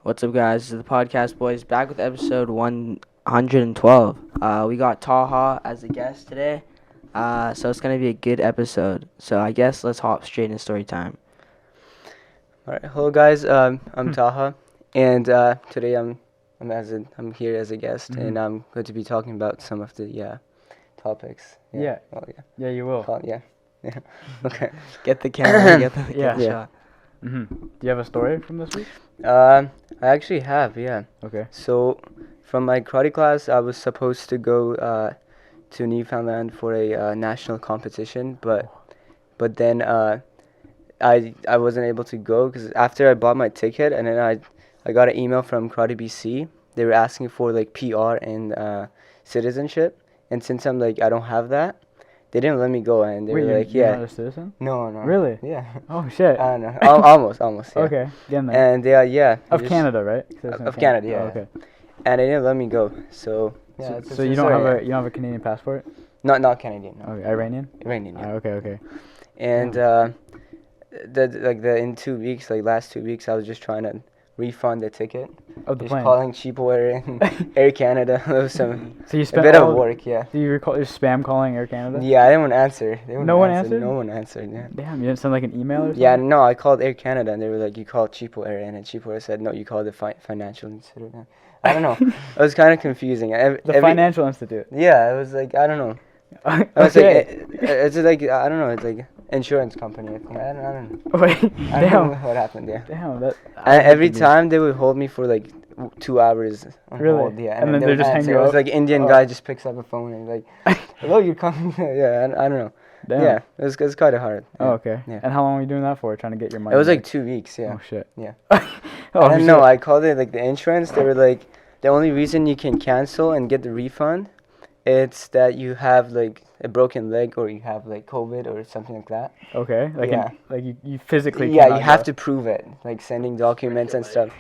What's up, guys? This is the Podcast Boys back with episode 112. We got TAHA as a guest today, so it's gonna be a good episode. So I guess let's hop straight into story time. All right, hello guys. I'm TAHA, and today I'm here as a guest, and I'm going to be talking about some of the topics. Yeah. Well, Yeah, you will. yeah. Okay. Get the camera. Get the Yeah. shot. Do you have a story from this week? I actually have. Yeah. Okay. So, from my karate class, I was supposed to go to Newfoundland for a national competition, but then I wasn't able to go because after I bought my ticket, and then I got an email from Karate BC. They were asking for like PR and citizenship, and since I'm like I don't have that, they didn't let me go, and they were like, you're not a citizen? No. Really? Yeah. Oh shit. I don't know. Almost. Yeah. Okay. Getting there. And yeah. Of Canada, right? Of Canada, yeah. Oh, okay. And they didn't let me go, so. Yeah, So you don't have a Canadian passport? Not Canadian. No. Okay. Iranian? Iranian. Yeah. Okay. And in 2 weeks, like last 2 weeks, I was just trying to refund the ticket. Of the just plane. calling Cheapo Air and Air Canada. It was So you a spent bit of work, yeah. Do you recall your spam calling Air Canada? Yeah, I didn't want to answer. No one answered? No one answered, yeah. Damn, you didn't send like an email or something? Yeah, no, I called Air Canada, and they were like, you called Cheapo Air, and then Cheapo Air said, no, you called the financial institute. I don't know. It was kind of confusing. The Financial Institute. Yeah, it was like, I don't know. Okay. It's like, it's like, I don't know, it's like insurance company. I think. I don't know. Wait, I don't know damn. what happened there. Damn, that. And every time they would hold me for like 2 hours on Really? hold, yeah. And then they they're would just hanging answer. you It was up? like Indian guy just picks up a phone and like, hello, you're coming. Yeah, I don't know. Damn. Yeah, it was kind of hard. Oh, Yeah. okay. Yeah. And how long were you doing that for? Trying to get your money? It was back? like 2 weeks, yeah. Oh shit. Yeah. Oh I don't shit. know. I called it like the insurance. They were like, the only reason you can cancel and get the refund, it's that you have like a broken leg or you have like COVID or something like that. Okay. Like Yeah. you physically. Yeah, you cannot have go. to prove it, like sending documents and stuff.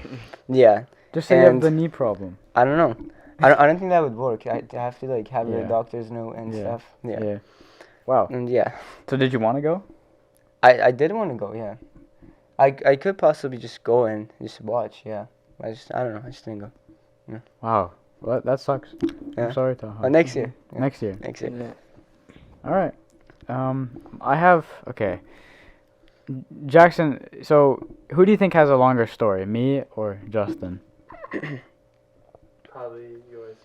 Yeah. Just say you have and- the knee problem. I don't know. I don't think that would work. I have to like have Yeah. the doctor's note and Yeah. stuff. Yeah. Wow. And yeah. So did you want to go? I did want to go. Yeah. I could possibly just go and just watch. Yeah. I don't know. I just didn't go. Wow. Well, that sucks. Yeah. I'm sorry, Taha. Next year. Yeah. Next year. Next year. All right. Okay. Jackson, so who do you think has a longer story, me or Justin? Probably yours.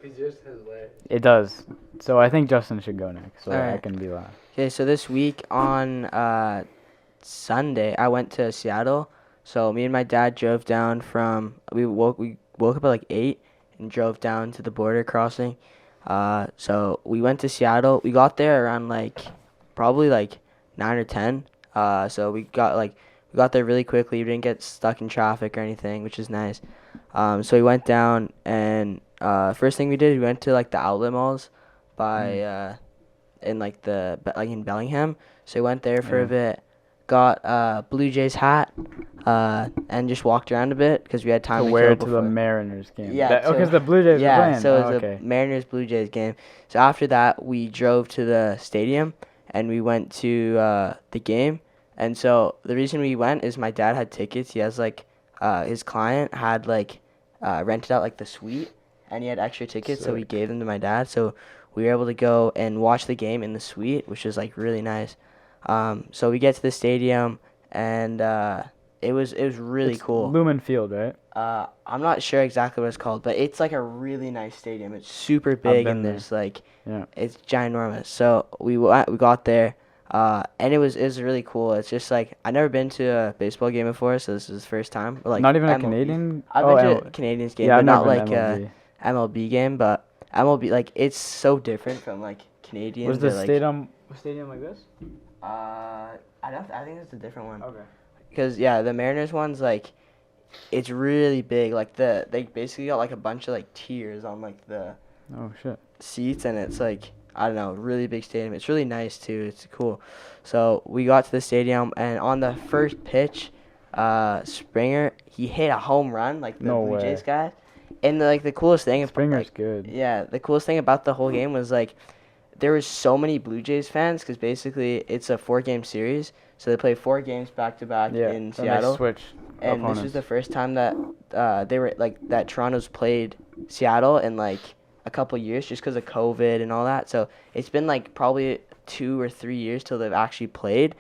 Because yours has legs. It does. So I think Justin should go next, so I Alright. can be last. Okay, so this week on Sunday, I went to Seattle. So me and my dad drove down from. We woke up at like 8 and drove down to the border crossing. So we went to Seattle. We got there around probably 9 or 10. So we got there really quickly. We didn't get stuck in traffic or anything, which is nice. So we went down, and first thing we did, we went to the outlet malls by in in Bellingham. So we went there for a bit, got a Blue Jays hat, and just walked around a bit because we had time To to wear kill to the before. Mariners game. Yeah, because the Blue Jays were Yeah, playing. so it Oh, was okay. a Mariners-Blue Jays game. So after that, we drove to the stadium, and we went to the game. And so the reason we went is my dad had tickets. He has his client had rented out the suite, and he had extra tickets, so we Sick. gave them to my dad. So we were able to go and watch the game in the suite, which was really nice. So we get to the stadium, and it was really It's cool. Lumen Field, right? I'm not sure exactly what it's called, but it's a really nice stadium. It's super big, been and there. there's Yeah. it's ginormous. So we got there, and it was really cool. It's just I never been to a baseball game before, so this is the first time. Or, Not even a MLB. Canadian. I've been to a Canadians game, Yeah, but I've not never been to a MLB game. But MLB it's so different from Canadians. Was the or, stadium like this? I think it's a different one. Okay. Because the Mariners one's it's really big. They basically got a bunch of tiers on the Oh shit. seats, and it's I don't know, really big stadium. It's really nice too. It's cool. So we got to the stadium, and on the first pitch, Springer, he hit a home run the No Blue way. Jays guy. And the coolest thing Springer's good. yeah, the coolest thing about the whole game was there was so many Blue Jays fans because basically it's a 4-game series. So they played 4 games back to back Yeah. in Then Seattle. they switched And opponents. this was the first time that they were like that Toronto's played Seattle in like a couple years just because of COVID and all that. So it's been like probably 2 or 3 years till they've actually played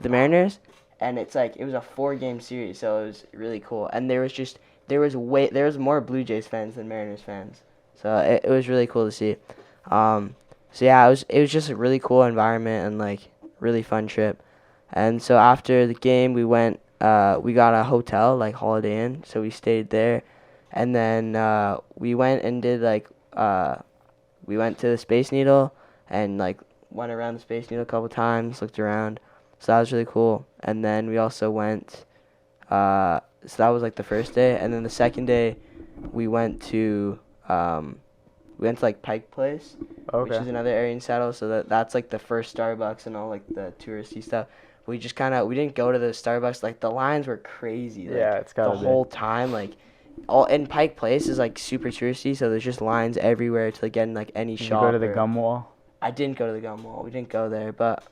the Mariners, and it's like it was a 4-game series, so it was really cool. And there was more Blue Jays fans than Mariners fans, so it was really cool to see. So yeah, it was just a really cool environment and like really fun trip. And so after the game, we went. We got a hotel like Holiday Inn, so we stayed there, and then we went and did like we went to the Space Needle and like went around the Space Needle a couple times, looked around. So that was really cool. And then we also went. So that was like the first day, and then the second day, we went to like Pike Place, which Okay. is another area in Seattle. So that's like the first Starbucks and all like the touristy stuff. We just we didn't go to the Starbucks. Like the lines were crazy. Like, Yeah, it's the gotta be. whole time. Like all in Pike Place is like super touristy, so there's just lines everywhere to like, get in like any Did you shop. go to the or- gum wall? I didn't go to the gum wall. We didn't go there, but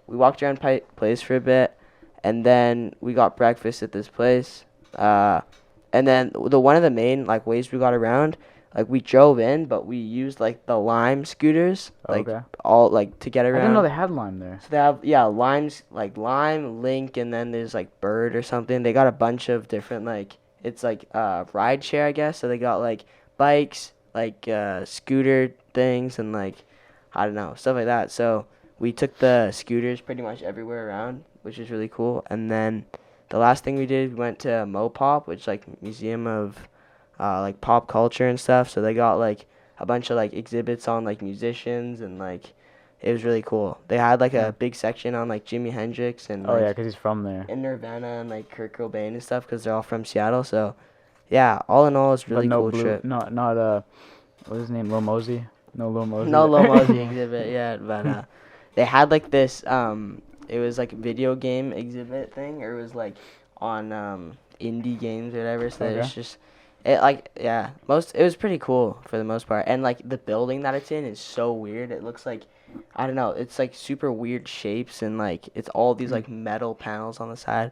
we walked around Pike Place for a bit, and then we got breakfast at this place. And then one of the main like ways we got around, like we drove in, but we used like the Lime scooters, like Okay. all like to get I around. didn't know they had lime there. So they have limes like Lime, Link, and then there's like Bird or something. They got a bunch of different like it's like ride share, I guess. So they got like bikes, like scooter things, and like I don't know, stuff like that. So we took the scooters pretty much everywhere around, which is really cool. And then the last thing we did, we went to Mopop, which is like museum of like pop culture and stuff. So they got like a bunch of like exhibits on like musicians, and like it was really cool. They had like a big section on like Jimi Hendrix and Oh like yeah, 'cause he's from there. and Nirvana and like Kurt Cobain and stuff, because they're all from Seattle. So yeah, all in all, it's a really but no cool blue, trip. not what's his name? Lil Mosey. No Lil Mosey. No Lil Mosey exhibit yet, but they had like this it was like a video game exhibit thing, or it was like on indie games or whatever. So Okay. it's just it was pretty cool for the most part. And like the building that it's in is so weird. It looks like I don't know, it's like super weird shapes, and like it's all these like metal panels on the side.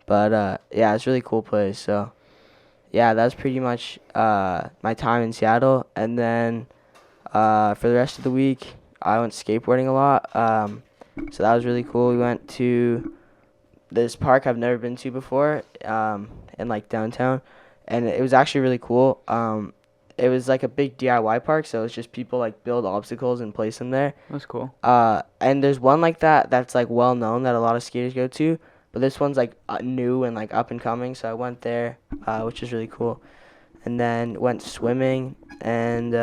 But yeah, it's a really cool place. So yeah, that's pretty much my time in Seattle. And then for the rest of the week, I went skateboarding a lot. So that was really cool. We went to this park I've never been to before, in like downtown, and it was actually really cool. It was like a big DIY park, so it's just people like build obstacles and place them there. That's cool. And there's one like that that's like well known that a lot of skaters go to, but this one's like new and like up and coming. So I went there, which is really cool, and then went swimming and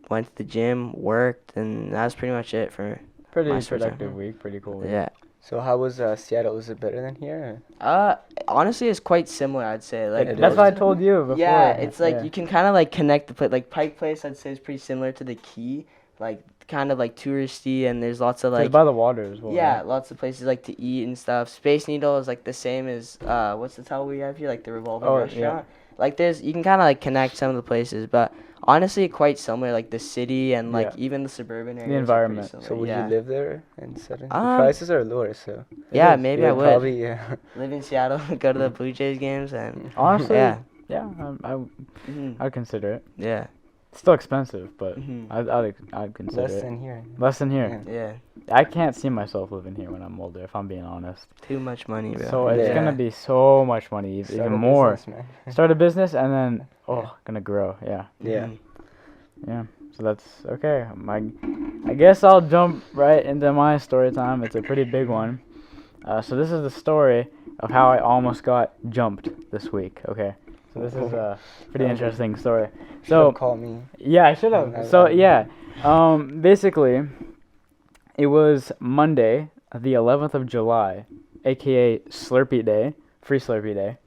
went to the gym, worked, and that's pretty much it for. Pretty My spare time. productive week. Pretty cool week. Yeah. So how was Seattle? Was it better than here? Honestly, it's quite similar. I'd say like That's what I told you before. Yeah, it's like Yeah. you can kind of like connect the place. Like Pike Place, I'd say is pretty similar to the Key, like kind of like touristy, and there's lots of It's like by the water as well. yeah, right? lots of places like to eat and stuff. Space Needle is like the same as what's the hotel we have here, like the revolving Oh, yeah. restaurant. Like you can kind of like connect some of the places, but honestly, quite similar. Like the city and like Yeah. even the suburban areas. The are pretty environment. similar, So would yeah. you live there in Sutton? The Um, prices are lower, so Yeah, is. maybe yeah, I would probably yeah. live in Seattle, go to the Blue Jays games, and Honestly, yeah, yeah, mhm, I'd consider it. yeah, It's still expensive, but mhm, I'd consider Less it. than here. Less than here. yeah. I can't see myself living here when I'm older, if I'm being honest. Too much money, bro. So it's Yeah. gonna be so much money, Start even a more. business, man. Start a business and then Yeah. gonna grow. Yeah, Yeah. Mhm. yeah. So that's okay. I guess I'll jump right into my story time. It's a pretty big one. So this is the story of how I almost got jumped this week. Okay. So this is a pretty interesting story. So Call me. yeah, I should have. So yeah, basically, it was Monday, the 11th of July, aka Slurpee Day, free Slurpee Day,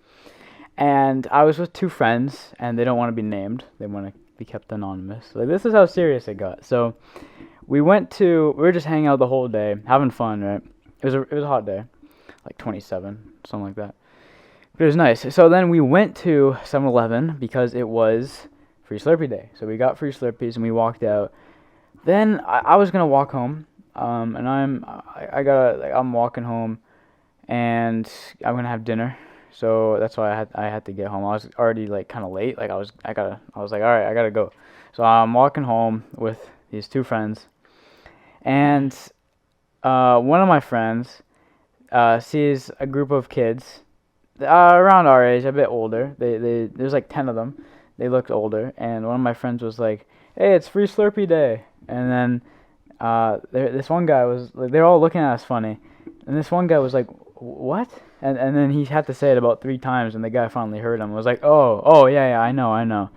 and I was with two friends, and they don't want to be named. They want to be kept anonymous. Like this is how serious it got. So we were just hanging out the whole day, having fun, right? It was a hot day, like 27, something like that. But it was nice. So then we went to 7-Eleven because it was free Slurpee Day. So we got free Slurpees and we walked out. Then I was gonna walk home, and I'm walking home and I'm gonna have dinner. So that's why I had to get home. I was already like kind of late. Like I was like, all right, I gotta go. So I'm walking home with these two friends, and one of my friends sees a group of kids around our age, a bit older. There's like 10 of them. They looked older, and one of my friends was like, "Hey, it's Free Slurpee Day," and then this one guy was like, they're all looking at us funny, and this one guy was like, "What?" And then he had to say it about 3 times, and the guy finally heard him. Was like, "Oh, yeah, I know."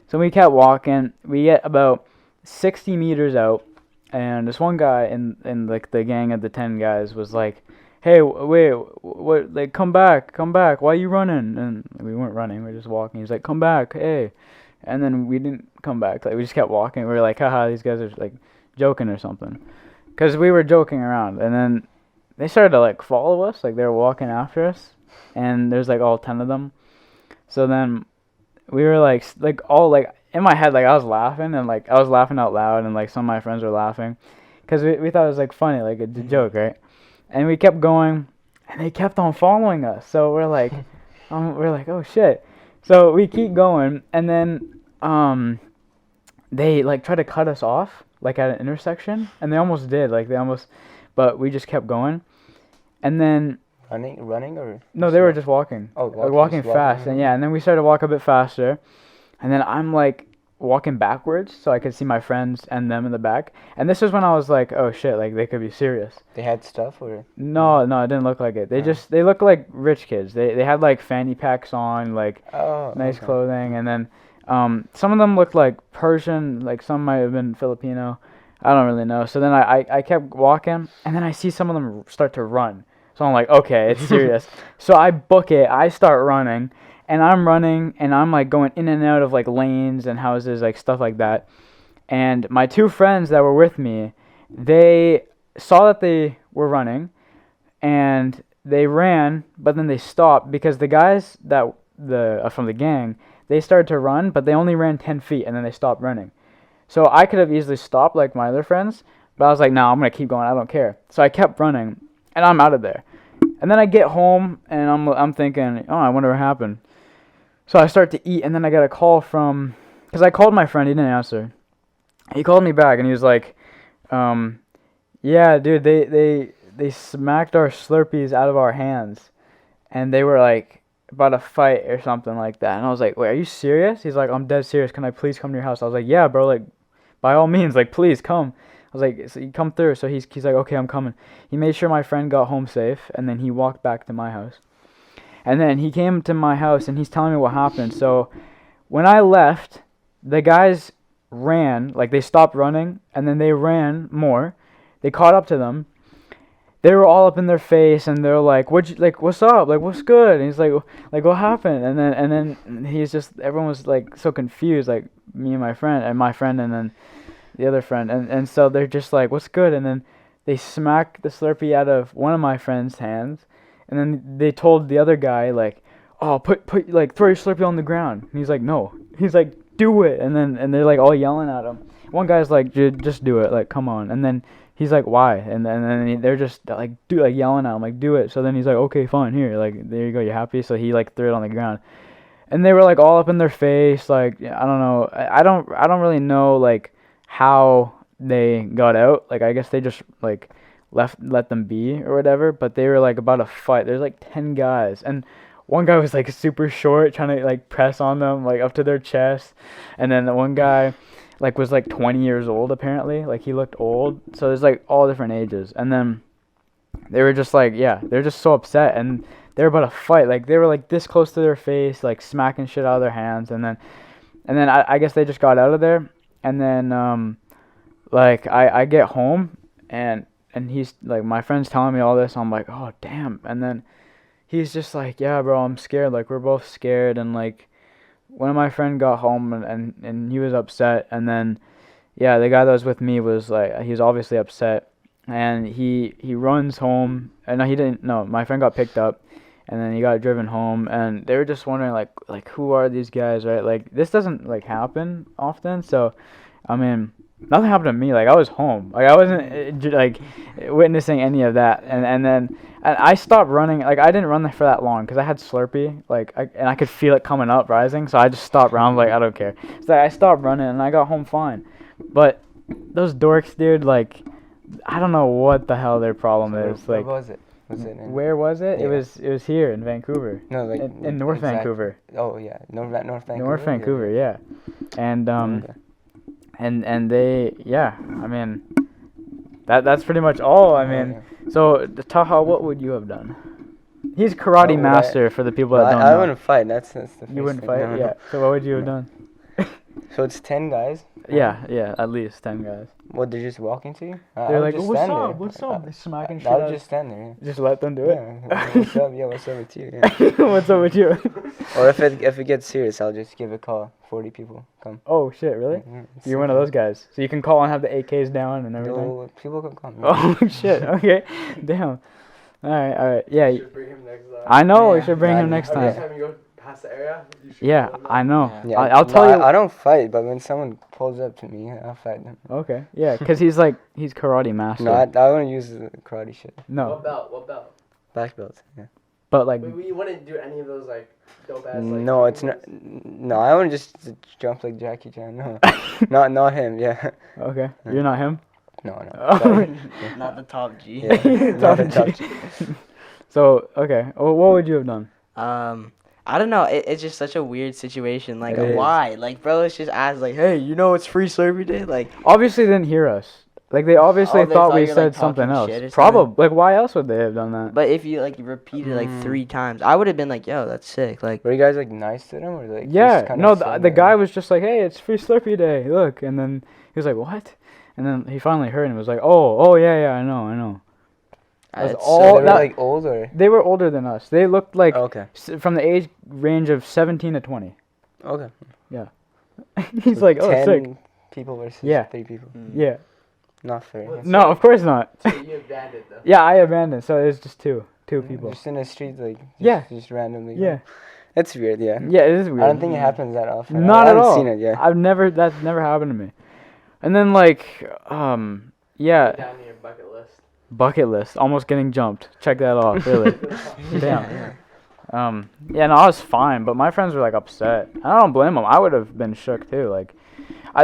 So we kept walking. We get about 60 meters out, and this one guy in like the gang of the 10 guys was like, "Hey, wait, what? Like, come back! Why you running?" And we weren't running. We were just walking. He's like, "Come back, hey!" And then we didn't come back. Like, we just kept walking. We were like, "Haha, these guys are like joking or something," because we were joking around. And then they started to like follow us. Like, they were walking after us, and there's like all 10 of them. So then we were like all like in my head, like I was laughing, and like I was laughing out loud, and like some of my friends were laughing because we thought it was like funny, like a joke, right? And we kept going, and they kept on following us. So we're like, oh shit. So we keep going, and then they like try to cut us off, like at an intersection, and they almost did, but we just kept going, and then running or no, they were just walking. Oh, walking fast, and yeah, and then we started to walk a bit faster, and then I'm like walking backwards so I could see my friends and them in the back. And this is when I was like, oh shit, like they could be serious. They had stuff or no, it didn't look like it. They looked like rich kids. They had like fanny packs on, like nice clothing, and then some of them looked like Persian, like some might have been Filipino. I don't really know. So then I kept walking, and then I see some of them start to run. So I'm like, okay, it's serious. So I book it. I start running. And I'm running, and I'm, like, going in and out of, like, lanes and houses, like, stuff like that. And my two friends that were with me, they saw that they were running, and they ran, but then they stopped because the guys that from the gang, they started to run, but they only ran 10 feet, and then they stopped running. So I could have easily stopped like my other friends, but I was like, no, I'm going to keep going. I don't care. So I kept running, and I'm out of there. And then I get home, and I'm thinking, oh, I wonder what happened. So I start to eat, and then I got a call from, because I called my friend, he didn't answer. He called me back, and he was like, yeah, dude, they smacked our Slurpees out of our hands, and they were like about to fight or something like that. And I was like, wait, are you serious? He's like, I'm dead serious. Can I please come to your house? I was like, yeah, bro, like, by all means, like, please come. I was like, so you come through. So he's like, okay, I'm coming. He made sure my friend got home safe, and then he walked back to my house. And then he came to my house, and he's telling me what happened. So when I left, the guys ran, like they stopped running, and then they ran more. They caught up to them. They were all up in their face, and they're like, what's up? Like, what's good? And he's like, what happened? And then he's just, everyone was like so confused, like me and my friend, and then the other friend. And so they're just like, what's good? And then they smacked the Slurpee out of one of my friend's hands. And then they told the other guy, like, oh, put like, throw your Slurpee on the ground. And he's like, no. He's like, do it. And they're like all yelling at him. One guy's like, just do it. Like, come on. And then he's like, why? And then they're just like, yelling at him, like, do it. So then he's like, okay, fine, here. Like, there you go, you happy? So he like threw it on the ground. And they were like all up in their face. Like, I don't know. I don't really know like how they got out. Like, I guess they just like let them be or whatever, but they were like about to fight. There's like 10 guys, and one guy was like super short, trying to like press on them like up to their chest, and then the one guy like was like 20 years old apparently, like he looked old. So there's like all different ages, and then they were just like, yeah, they're just so upset, and they were about to fight. Like they were like this close to their face, like smacking shit out of their hands, and then I guess they just got out of there, and then like I get home, and he's like, my friend's telling me all this. I'm like, oh damn. And then he's just like, yeah, bro, I'm scared. Like, we're both scared. And like, one of my friend got home, and he was upset. And then, yeah, the guy that was with me was like, he's obviously upset. And he runs home. And no, he didn't. No, my friend got picked up, and then he got driven home. And they were just wondering like who are these guys, right? Like, this doesn't like happen often. So, I mean, nothing happened to me. Like, I was home. Like, I wasn't like witnessing any of that. And then I stopped running. Like, I didn't run there for that long because I had Slurpee. Like, and I could feel it coming up, rising. So I just stopped running. Like, I don't care. So I stopped running and I got home fine. But those dorks, dude, like, I don't know what the hell their problem is. Where Like, was it? Was it in? where was it? Yeah. It was here in Vancouver. No, like In North exact- Vancouver. Oh yeah, North Vancouver. North Vancouver, yeah. And Okay. and they, yeah, I mean, that's pretty much all. I mean, so the TAHA, what would you have done? He's karate What would master for the people No, that don't I know. wouldn't fight. That's the first You wouldn't thing. fight, No, yeah. no. So what would you have No. done? So it's 10 guys. Yeah, at least 10 guys. What, they're just walking to you? I They're would like, just what's stand up? there. What's up? They're smacking shit I would out. just stand there. Just let them do Yeah. it. Yeah. What's up? Yeah, what's up with you? Yeah. What's up with you? Or if it gets serious, I'll just give a call. 40 people come. Oh shit, really? Mhm. You're one of those guys. So you can call and have the AKs down and everything. No, people can come. Oh shit. Okay. Damn. All right. Yeah. You should bring him next time. I know. We Yeah. should bring Yeah, him next Every time. time you go past the area, you should Yeah, call him I out. know. Yeah. I'll tell you. I don't fight, but when someone pulls up to me, I'll fight them. Okay. Yeah, because he's karate master. No, I wouldn't use the karate shit. No, What belt? What belt? Black belt. Yeah. but like, We wouldn't do any of those like dope ass like. No, it's not. No, I wouldn't just jump like Jackie Chan. No, not him. Yeah. okay, you're not him. No. Oh. Sorry. Not the top G. Yeah. Not a Top top G. So okay, well, what would you have done? I don't know. It's just such a weird situation. Like, It is. why? Like, bro, it's just asked, like, hey, you know it's free Slurpee Day? Like, Obviously, they didn't hear us. Like they obviously Oh, they thought thought we you were, said like, something talking else. shit or something? Probably. Like, why else would they have done that? but if you, like, repeated, like, Mm. 3 times, I would have been like, yo, that's sick. Like, Were you guys like nice to them or like? Yeah, just kinda no, saying the that? guy was just like, hey, it's free Slurpee Day, look. And then he was like, what? And then he finally heard and was like, oh, yeah, I know. That's it's all So they were that- like old or? They were older than us. They looked like Okay. from the age range of 17 to 20. Okay. He's So like, oh, 10 sick. people versus Yeah. 3 people. Yeah. Not fair. What? No, of course not. So you abandoned them. Yeah, I abandoned, so it's just two people. Just in the street, like. Yeah. Just randomly. Yeah. It's weird. Yeah. Yeah, it is weird. I don't think it happens that often. Not I at haven't all. seen it. Yeah. That's never happened to me. And then yeah, Down your bucket list. bucket list, almost getting jumped. Check that off, really. Damn. Yeah. Yeah, no, I was fine, but my friends were like upset. I don't blame them. I would have been shook too. Like,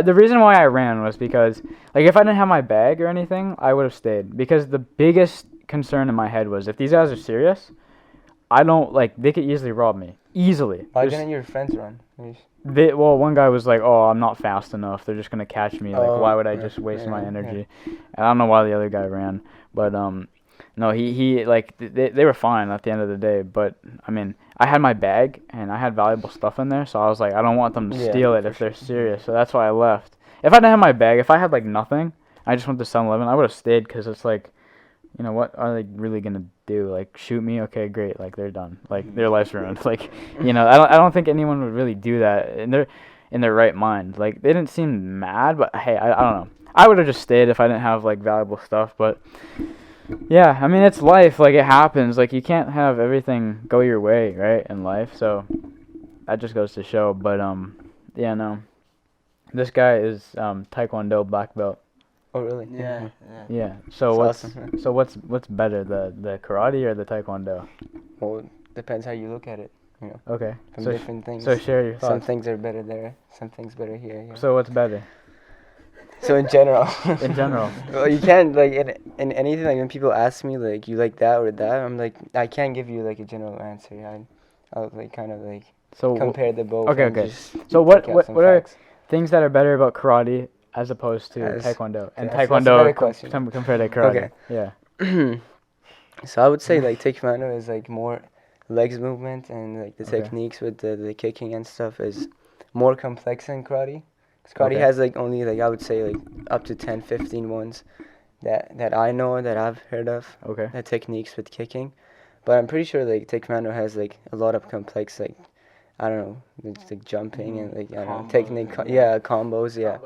the reason why I ran was because, like, if I didn't have my bag or anything, I would have stayed. Because the biggest concern in my head was if these guys are serious, they could easily rob me. Easily. Why There's- didn't your friends run? one guy was like, "Oh, I'm not fast enough. They're just gonna catch me. Like, Oh, why would I yeah, just waste my yeah. energy?" And I don't know why the other guy ran, but no, he like they were fine at the end of the day. But I mean, I had my bag and I had valuable stuff in there, so I was like, I don't want them to Yeah, steal it for if they're serious. So that's why I left. If I didn't have my bag, if I had like nothing, I just went to 7-Eleven, I would have stayed because it's like, you know, what are they really gonna do? Like, shoot me? Okay, great. Like, they're done. Like, their life's ruined. Like, you know, I don't think anyone would really do that in their right mind. Like, they didn't seem mad, but hey, I don't know. I would have just stayed if I didn't have like valuable stuff. But yeah, I mean, it's life. Like, it happens. Like, you can't have everything go your way, right, in life. So that just goes to show. But yeah, no. This guy is Taekwondo black belt. Oh really? Yeah. Yeah. So That's awesome. so what's better, the karate or the taekwondo? Well, depends how you look at it. Okay. From So different things. so share your Some thoughts. things are better there. Some things better here. Yeah. So what's better So in general. in general? Well, you can't like in anything like when people ask me like you like that or that, I'm like I can't give you like a general answer. I'll like kind of like So compare the both. okay, and okay. just So pick out some what are facts. things that are better about karate as opposed to As- taekwondo? And that's a taekwondo better question. compared to karate. Okay. Yeah. So I would say like taekwondo is like more legs movement and like the Okay. techniques with the kicking and stuff is more complex than karate. 'Cause karate Okay. has like only like I would say like up to 10, 15 ones that I know that I've heard of. Okay. The techniques with kicking, but I'm pretty sure like taekwondo has like a lot of complex like I don't know, it's like jumping and like I don't know Combos technique. and Yeah, combos. Yeah.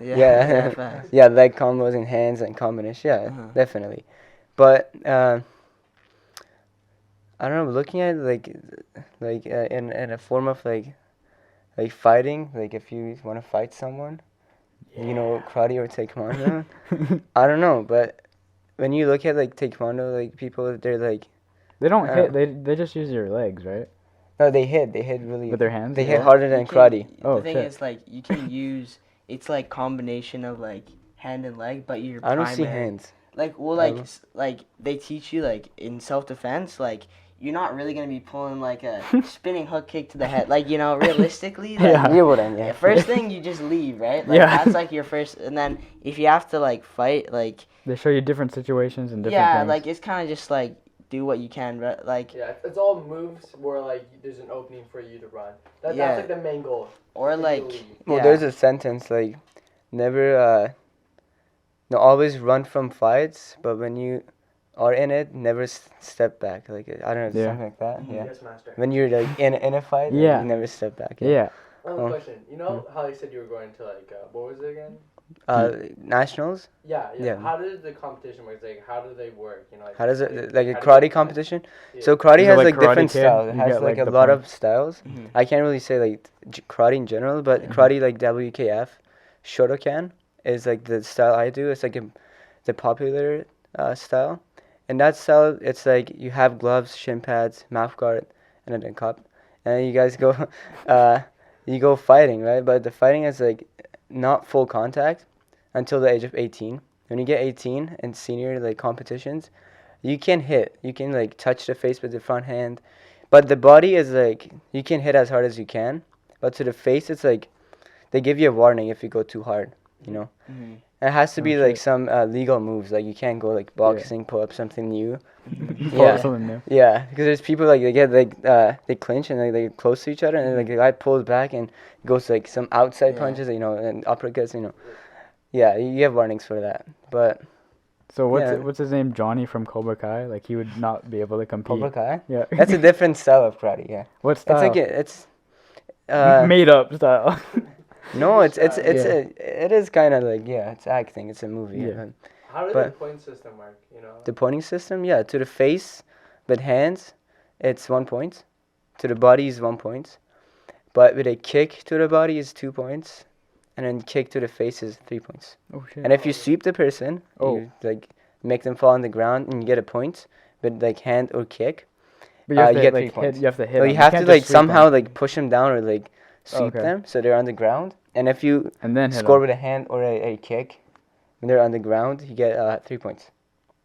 Yeah. Yeah, yeah, leg combos and hands and combination. Yeah, Uh-huh. definitely. But I don't know. Looking at in a form of like fighting, like if you want to fight someone, you know, karate or taekwondo. I don't know, but when you look at like taekwondo, like people, they're like, They don't I hit. don't They just use their legs, right? no, they hit really. With their hands. They yeah? hit harder than You can- karate. Oh, the thing shit. is, like, you can use it's like combination of like hand and leg, but your I don't primary see hands. like well I like don't- like they teach you like in self defense like you're not really gonna be pulling like a spinning hook kick to the head like you know realistically like, Yeah. You wouldn't, yeah. first thing you just leave right like Yeah. that's like your first and then if you have to like fight like They show you different situations and different yeah things. like it's kind of just like do what you can right? Like Yeah, it's all moves where like there's an opening for you to run. Yeah. That's like the main goal. or like Well, yeah. there's a sentence like, never, no, always run from fights, but when you are in it, never step back. Like I don't know, Yeah. something like that. Yeah. Yes, master. When you're like in a fight, like, Yeah. you never step back. yeah. Another Oh. question. You know how you said you were going to like what was it again? Nationals. Yeah. Yeah. How did the competition work? Like how do they work? You know. Like, How does it like a how do karate they- competition? Yeah. So karate Is it has like like Karate different Kid? styles. It You has get, like like, a the lot point. of styles. Mhm. I can't really say like karate in general, but karate like WKF, Shotokan is like the style I do. It's like the popular style, and that style it's like you have gloves, shin pads, mouth guard, and then a cup, and then you guys go, you go fighting, right? But the fighting is like not full contact until the age of 18. When you get 18 and senior like competitions, you can hit. You can like touch the face with the front hand, but the body is like you can hit as hard as you can, but to the face it's like they give you a warning if you go too hard. You know, Mhm. it has to Oh, be like shit. some legal moves. Like you can't go like boxing, pull up something new. Pull Yeah. up something new. Yeah, because there's people like they get like they clinch and they get close to each other, and then, like the guy pulls back and goes like some outside Yeah. punches, you know, and uppercuts, you know. Yeah, you have warnings for that, but So Yeah. what's his name? Johnny from Cobra Kai. Like he would not be able to compete. Cobra Kai. Yeah. That's a different style of karate. Yeah, What style? it's like it's. Made up style. No, it's Yeah. it is kind of like it's acting. It's a movie. Yeah. Yeah. How did But- the point system work? You know. The pointing system, yeah, to the face, with hands, it's 1 point. To the body is 1 point. But with a kick to the body is 2 points, and then kick to the face is 3 points. Oh shit. And if you sweep the person, Oh. you like make them fall on the ground and you get a point. With like hand or kick, But you have you to get like 3 points. hit. You have to hit. well, them. you have to can't like just sweep them. somehow like push them down or like sweep Okay. them so they're on the ground. And if you and then hit score 'em. with a hand or a kick when they're on the ground, you get 3 points.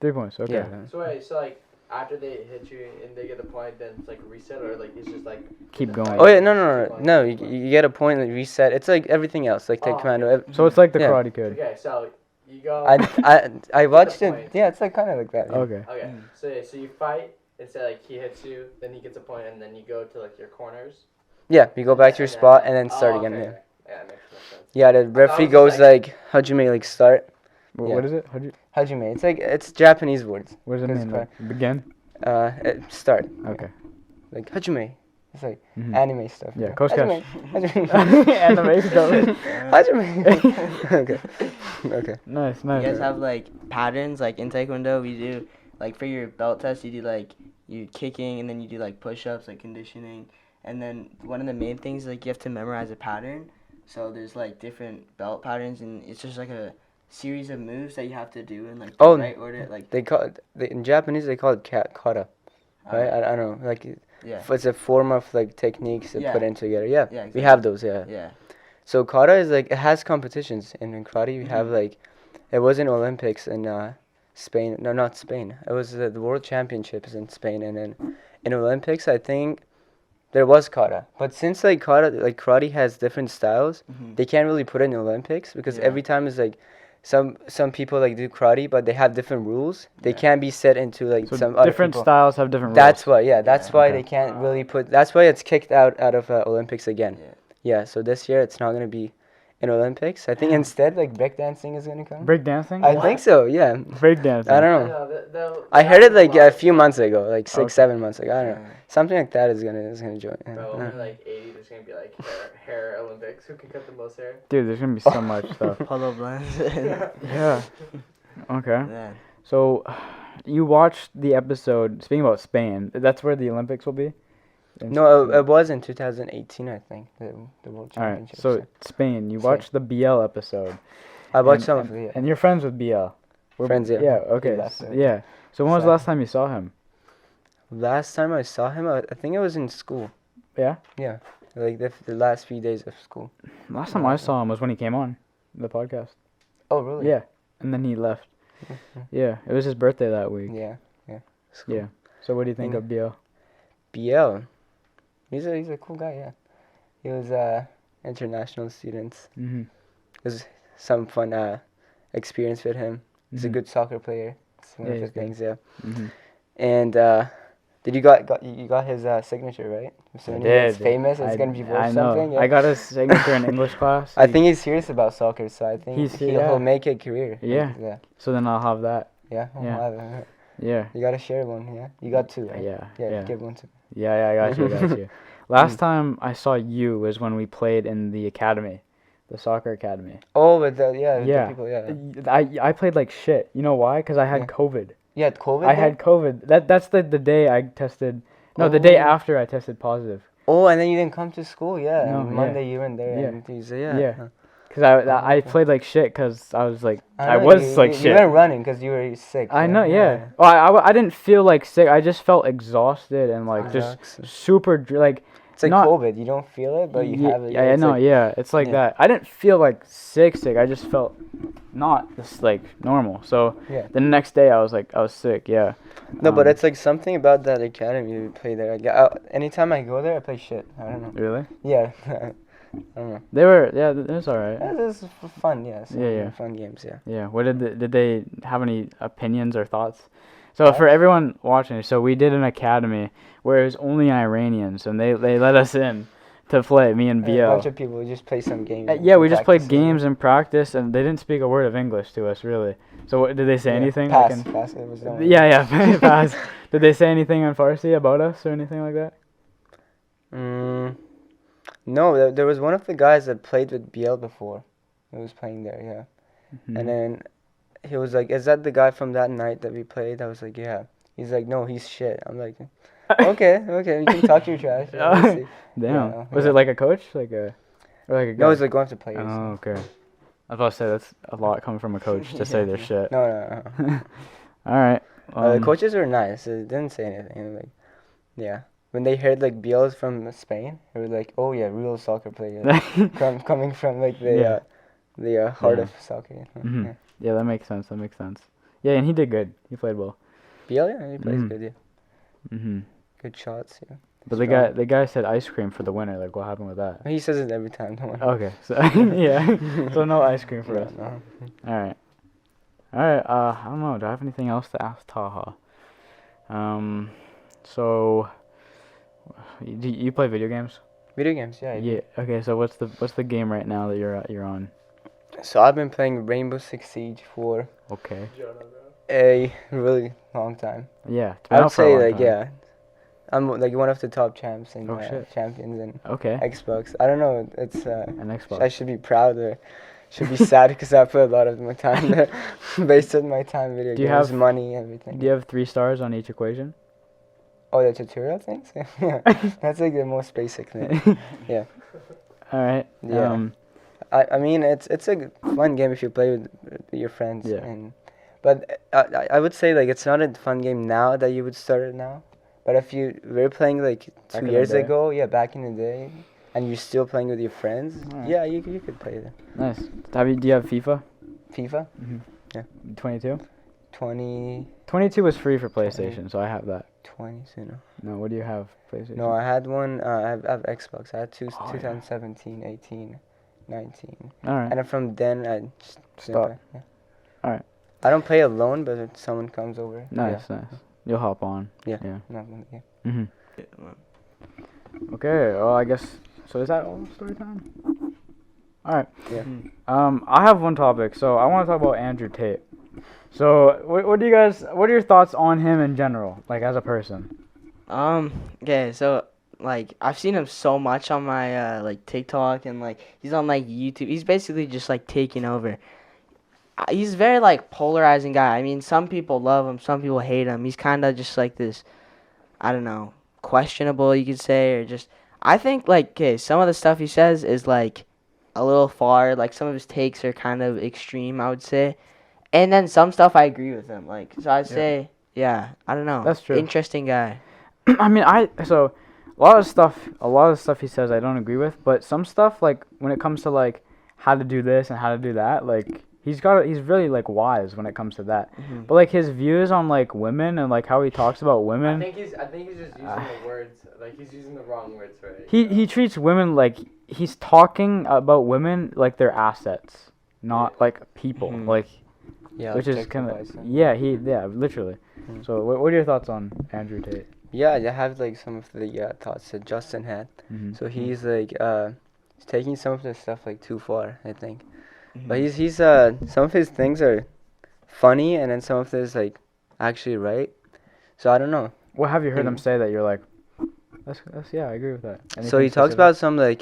3 points. Okay. Yeah. So wait, so like after they hit you and they get the point, then it's like reset or like it's just like Keep the going. fight Oh yeah, is no, just no, keep no, on no. going? You get a point, like reset. It's like everything else, like Oh, taekwondo. okay. So it's like the Yeah. Karate Kid. Okay, so you go. I watched it. point. Yeah, it's like kind of like that. Yeah. Okay. Okay, so yeah, so you fight and say like he hits you, then he gets a point, and then you go to like your corners. Yeah, you go back to your spot and then start Oh, again. okay, Yeah. okay. Yeah, that makes sense. Yeah, the referee was goes like- like hajime, like start. Wh- Yeah. What is it? Hajime. It's like it's Japanese words. What does it It's mean? Like, begin. Start. Okay. Like hajime. It's like Mhm. anime stuff. Yeah, Coach Hajime. Cash. Hajime. Anime stuff. Hajime. Okay. Okay. Nice, You nice. guys have like patterns like in Taekwondo we do like for your belt test you do like you kicking and then you do like push-ups like conditioning and then one of the main things like you have to memorize a pattern so there's like different belt patterns and it's just like a series of moves that you have to do in like the Oh, right order like They call it, in Japanese they call it kata. Right? I don't know. Like yeah it's a form of like techniques to Yeah. put in together. Yeah. Yeah, We exactly. have those. Yeah. yeah So kata is like it has competitions in karate. We have Mhm. like it was in Olympics in Spain. No, not Spain. It was the World Championships in Spain, and then in Olympics I think there was kata. But since like kata, like karate has different styles, Mhm. they can't really put it in Olympics because Yeah. every time it's like some people like do karate, but they have different rules. They Yeah. can't be set into like So some other different people. styles have different rules. That's why, yeah, that's Yeah. why Okay. they can't really put. That's why it's kicked out of Olympics again. Yeah. Yeah, so this year it's not gonna be in Olympics. I think instead like breakdancing is gonna come. Break dancing. I think so. Yeah, Break dancing. I I don't know. know. I heard it like a few months ago, like 6, Okay. 7 months ago. I don't know. Yeah. Something like that is gonna join. Yeah. Bro, when we're like 80, there's gonna be like hair Olympics. Who can cut the most hair? Dude, there's gonna be so much stuff. Polo blends Yeah. Okay. yeah So, you watched the episode. Speaking about Spain, that's where the Olympics will be. No, it was in 2018, I think. The World All right. Championship. So Spain, you Spain. watched the BL episode. I watched and, some and, of it. Yeah. and you're friends with BL. Friends, yeah. Yeah. He Okay. left it. Yeah. So when was the Sad. last time you saw him? Last time I saw him, I think it was in school. Yeah. Yeah, like the last few days of school. Last time I saw him was when he came on the podcast. Oh, really? Yeah. And then he left. Mhm. Yeah. It was his birthday that week. Yeah. School. Yeah. So what do you think Yeah. of BL? BL. He's a cool guy. Yeah. He was international students. Mm-hmm. It was some fun experience with him. He's a Mhm. good soccer player. It's one Yeah, of the he's good. things. Yeah. Mm-hmm. And did you got his signature, right? So when he gets famous, it's gonna be worth I know. something. Yeah. I got his signature in English class. I think he's serious about soccer, so I think He's- he'll yeah. make a career. Yeah. Yeah. So then I'll have that. Yeah. Yeah. Wow. Yeah. You gotta share one. Yeah. You got two. Right? Yeah. Yeah. Yeah. Give one to me. Yeah. I got you. I got you. Last time I saw you was when we played in the academy, the soccer academy. Oh, with the with Yeah. the people. Yeah. I played like shit. You know why? Because I had Yeah. COVID. You had COVID. I then? had COVID. That's the day I tested. No, the day Oh. after I tested positive. Oh, and then you didn't come to school. Yeah. No, and yeah. Monday you weren't there. Yeah. And Tuesday. Yeah. Yeah. Huh. Cause I okay. played like shit. Cause I was like I know, was you, like you, shit. You weren't running because you were sick. I know, yeah. Well, I didn't feel like sick. I just felt exhausted and like just super like. It's like not- COVID. You don't feel it, but you have it. Yeah, I It's know. like- Yeah, it's like yeah. that. I didn't feel like sick. I just felt not just like normal. So Yeah. the next day I was sick. Yeah. No, but Um, it's like something about that academy you play there. Anytime I go there, I play shit. I don't know. Really. Yeah. I don't know. They were. Yeah, it was alright. Yeah, this is fun. Yeah. some Yeah. Fun games. Yeah. Yeah. What did they have any opinions or thoughts? So for everyone watching, so we did an academy where it was only Iranians, and they let us in to play, me and A BL. bunch of people just play some games. and Yeah, some we just played practices. games and practice, and they didn't speak a word of English to us, really. So what, did they say Yeah, anything? Pass. Pass. It was the only- Yeah, pass. Did they say anything in Farsi about us or anything like that? No, there was one of the guys that played with BL before. He was playing there, yeah. Mhm. And then he was like, "Is that the guy from that night that we played?" I was like, "Yeah." He's like, "No, he's shit." I'm like, "Okay, you can talk your trash." Yeah, we'll see." Damn. Yeah, Was yeah. it like a coach, or like a guy? No, it's like going to players. Oh, okay. I was about to say that's a lot coming from a coach to say their shit. No. All right. The coaches were nice. They didn't say anything. Like, yeah. When they heard like BL's from Spain, they were like, "Oh yeah, real soccer player." Coming from like the heart Yeah. of soccer. Mhm. Yeah. Yeah, that makes sense. Yeah, and he did good. He played well. BL, yeah, he plays Mhm. good. Yeah, Mhm. good shots. Yeah. But Strong. the guy said ice cream for the winner. Like, what happened with that? He says it every time. Don't worry. Okay, so yeah, so no ice cream for No, us. no. All right. I don't know. Do I have anything else to ask Taha? So, you play video games? Video games, yeah. I do. Yeah. Okay. So what's the game right now that you're on? So I've been playing Rainbow Six Siege for Okay. a really long time. Yeah. It's been I would out for a say long like time. yeah, I'm like one of the top champs and Oh, shit. champions in Okay. Xbox. I don't know. It's An I Xbox. should be proud or should be sad because I put a lot of my time there, wasted my time video Do you games, have- money, everything. Do you have 3 stars on each equation? Oh, the tutorial things? Yeah, that's like the most basic thing. Yeah. All right. Yeah. I mean it's a fun game if you play with your friends. Yeah. But I would say like it's not a fun game now that you would start it now. But if you were playing like Back 2 in the years day? ago, yeah, back in the day, and you're still playing with your friends, Alright. yeah, you could play the Nice. Do you have FIFA? FIFA. 22? 20, 22 was free for PlayStation, so I have that. 20, so no. No, what do you have? PlayStation? No, I had one. I have Xbox. I had Oh, yeah. 2017, 18, 19, All right. and then from then I just Stop. Yeah. Alright. I don't play alone, but if someone comes over. Nice. You'll hop on. Yeah. Yeah. Yeah. Yeah. Mhm. Okay. Well, I guess. So is that all story time? All right. Yeah. I have one topic. So I want to talk about Andrew Tate. So what do you guys? What are your thoughts on him in general, like as a person? Okay, so like I've seen him so much on my like TikTok and like he's on like YouTube. He's basically just like taking over. He's a very like polarizing guy. I mean, some people love him, some people hate him. He's kind of just like this, I don't know, questionable, you could say, or just I think like okay, some of the stuff he says is like a little far. Like some of his takes are kind of extreme, I would say, and then some stuff I agree with him. Like so, I'd say yeah, I don't know. That's true. Interesting guy. I mean, so a lot of stuff he says I don't agree with, but some stuff like when it comes to like how to do this and how to do that, like he's really like wise when it comes to that. Mm-hmm. But like his views on like women and like how he talks about I women, think he's just using the words, like he's using the wrong words for it. he treats women like he's talking about women like they're assets, not like people. Mhm. Like Yeah, which is kind of objectifies them. literally. Mhm. So what are your thoughts on Andrew Tate? Yeah, I have like some of the thoughts that Justin had. Mm-hmm. So he's like he's taking some of the stuff like too far, I think. Mm-hmm. But he's some of his things are funny, and then some of this like actually right. So I don't know. What have you heard Mm. him say that you're like, that's yeah, I agree with that. So Anything he talks specific? about some like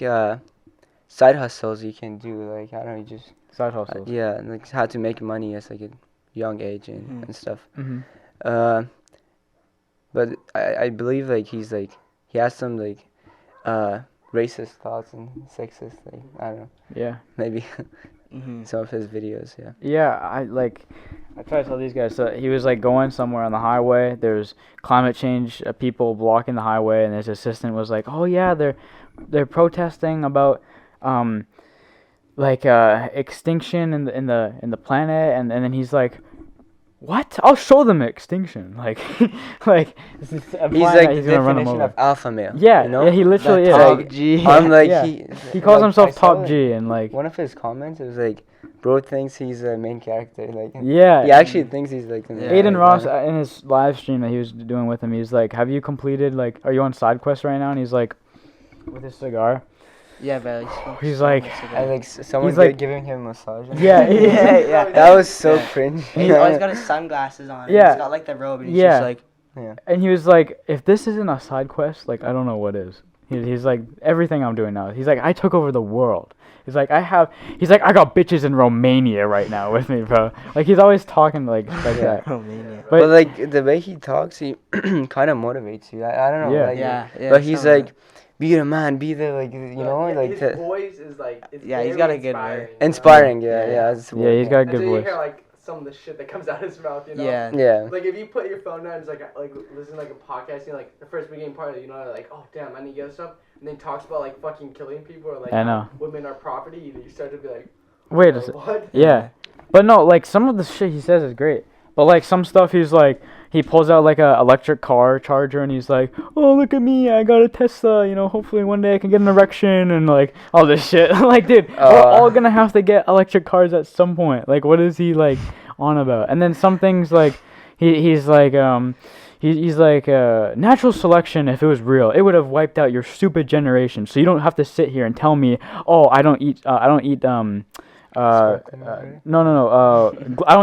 side hustles you can do, like I don't know, you just side hustles. yeah, and, like how to make money at like a young age Mhm. and stuff. Mm-hmm. But I believe like he has some like racist thoughts and sexist, like I don't know, Yeah. maybe Mm-hmm. some of his videos, yeah. Yeah, I try to tell these guys. So he was like going somewhere on the highway. There's climate change people blocking the highway, and his assistant was like, "Oh yeah, they're protesting about extinction in the planet," and then he's like, "What? I'll show them extinction." Like like He's like the definition of alpha male. Yeah, you know? yeah, he literally is. Top Top G. I'm like Yeah. He calls like, himself I saw, Top like, G, and like one of his comments, it was like, bro thinks he's a main character. Like, yeah. he actually thinks he's like. Yeah. Aiden Ross in his live stream that he was doing with him, he's like, "Have you completed like? Are you on side quest right now?" And he's like, with his cigar. Yeah, but he smokes He's so like- much And cigar. like someone He's like- giving him a massage. Yeah, yeah, yeah. That was so Yeah. cringe. He's always got his sunglasses on. Yeah. He's got like the robe, and he's Yeah. just like, And he was like, "If this isn't a side quest, like I don't know what is." He's like, "Everything I'm doing now." He's like, "I took over the world." He's like, He's like, "I got bitches in Romania right now with me, bro." Like he's always talking like Yeah. that. Romania. But like the way he talks, he kind of motivates you. I don't know. Yeah. Like, Yeah, yeah. But he's something like, be the man, be the like, you know, Yeah, like his the voice is like, it's Yeah, he's very got a good inspiring, way. you know? inspiring. Yeah, Yeah. yeah. That's the Yeah, word, he's got a good Until you voice. hear like some of the shit that comes out of his mouth, you know? Yeah. Yeah. Like if you put your phone down and just like listen to like a podcast, you know, like the first beginning part, you know, like, oh damn, I need to get stuff, and then talks about like fucking killing people or like I know. women are property, you start to be like, Wait a oh, sec. what? Yeah, but no, like some of the shit he says is great. But like some stuff he's like, he pulls out like a electric car charger and he's like, "Oh look at me, I got a Tesla. You know, hopefully one day I can get an erection," and like all this shit. Like, dude, we're all gonna have to get electric cars at some point. Like, what is he like on about? And then some things like he's like He's like, natural selection, if it was real, it would have wiped out your stupid generation. So you don't have to sit here and tell me, oh, I don't eat, I don't eat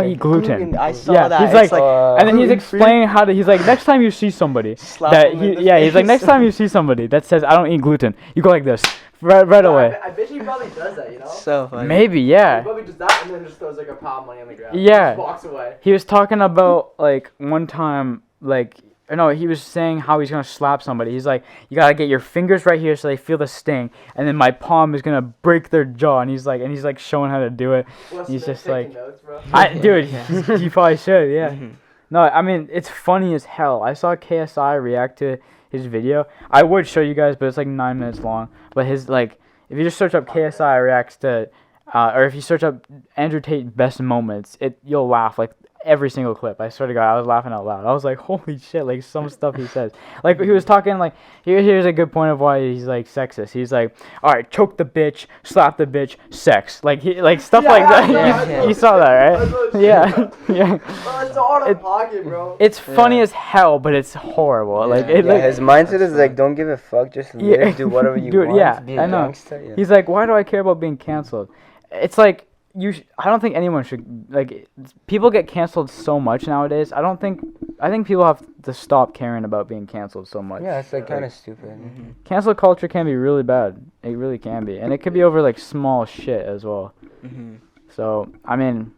eat gluten. I saw Yeah, that. he's It's like, and then he's gluten-free. explaining how to. He's like, next time you see somebody Slap that him in the he's like, face. next time you see somebody that says I don't eat gluten, you go like this right Yeah, away. I bet he probably does that, you know? So funny. Maybe, He yeah. probably does that and then just throws like a pile of money on the ground. Yeah. Just walks away. He was talking about like one time, like no, he was saying how he's gonna slap somebody. He's like, you gotta get your fingers right here so they feel the sting, and then my palm is gonna break their jaw. And he's like showing how to do it. Plus, He's man, just taking like, notes, bro. dude, you probably should, yeah. Mhm. No, I mean it's funny as hell. I saw KSI react to his video. I would show you guys, but it's like 9 minutes long. But his like, if you just search up KSI reacts to, or if you search up Andrew Tate best moments, you'll laugh like every single clip. I swear to God, I was laughing out loud. I was like, holy shit, like some stuff he says. Like he was talking like, here's a good point of why he's like sexist. He's like, all right, choke the bitch, slap the bitch, sex. Like stuff like that. yeah. You saw that, right? Yeah, yeah. Oh, it's all out of pocket, bro. It's funny Yeah. as hell, but it's horrible. Like Yeah. it. Yeah, Like, his mindset is like, don't give a fuck, just live, Yeah. do whatever you Dude, want, yeah, be a I know. gangster. Yeah. he's like, why do I care about being canceled? It's like I don't think anyone should like. People get canceled so much nowadays. I think people have to stop caring about being canceled so much. Yeah, it's like kind of stupid. Mhm. Cancel culture can be really bad. It really can be, and it could be over like small shit as well. Mhm. So I mean,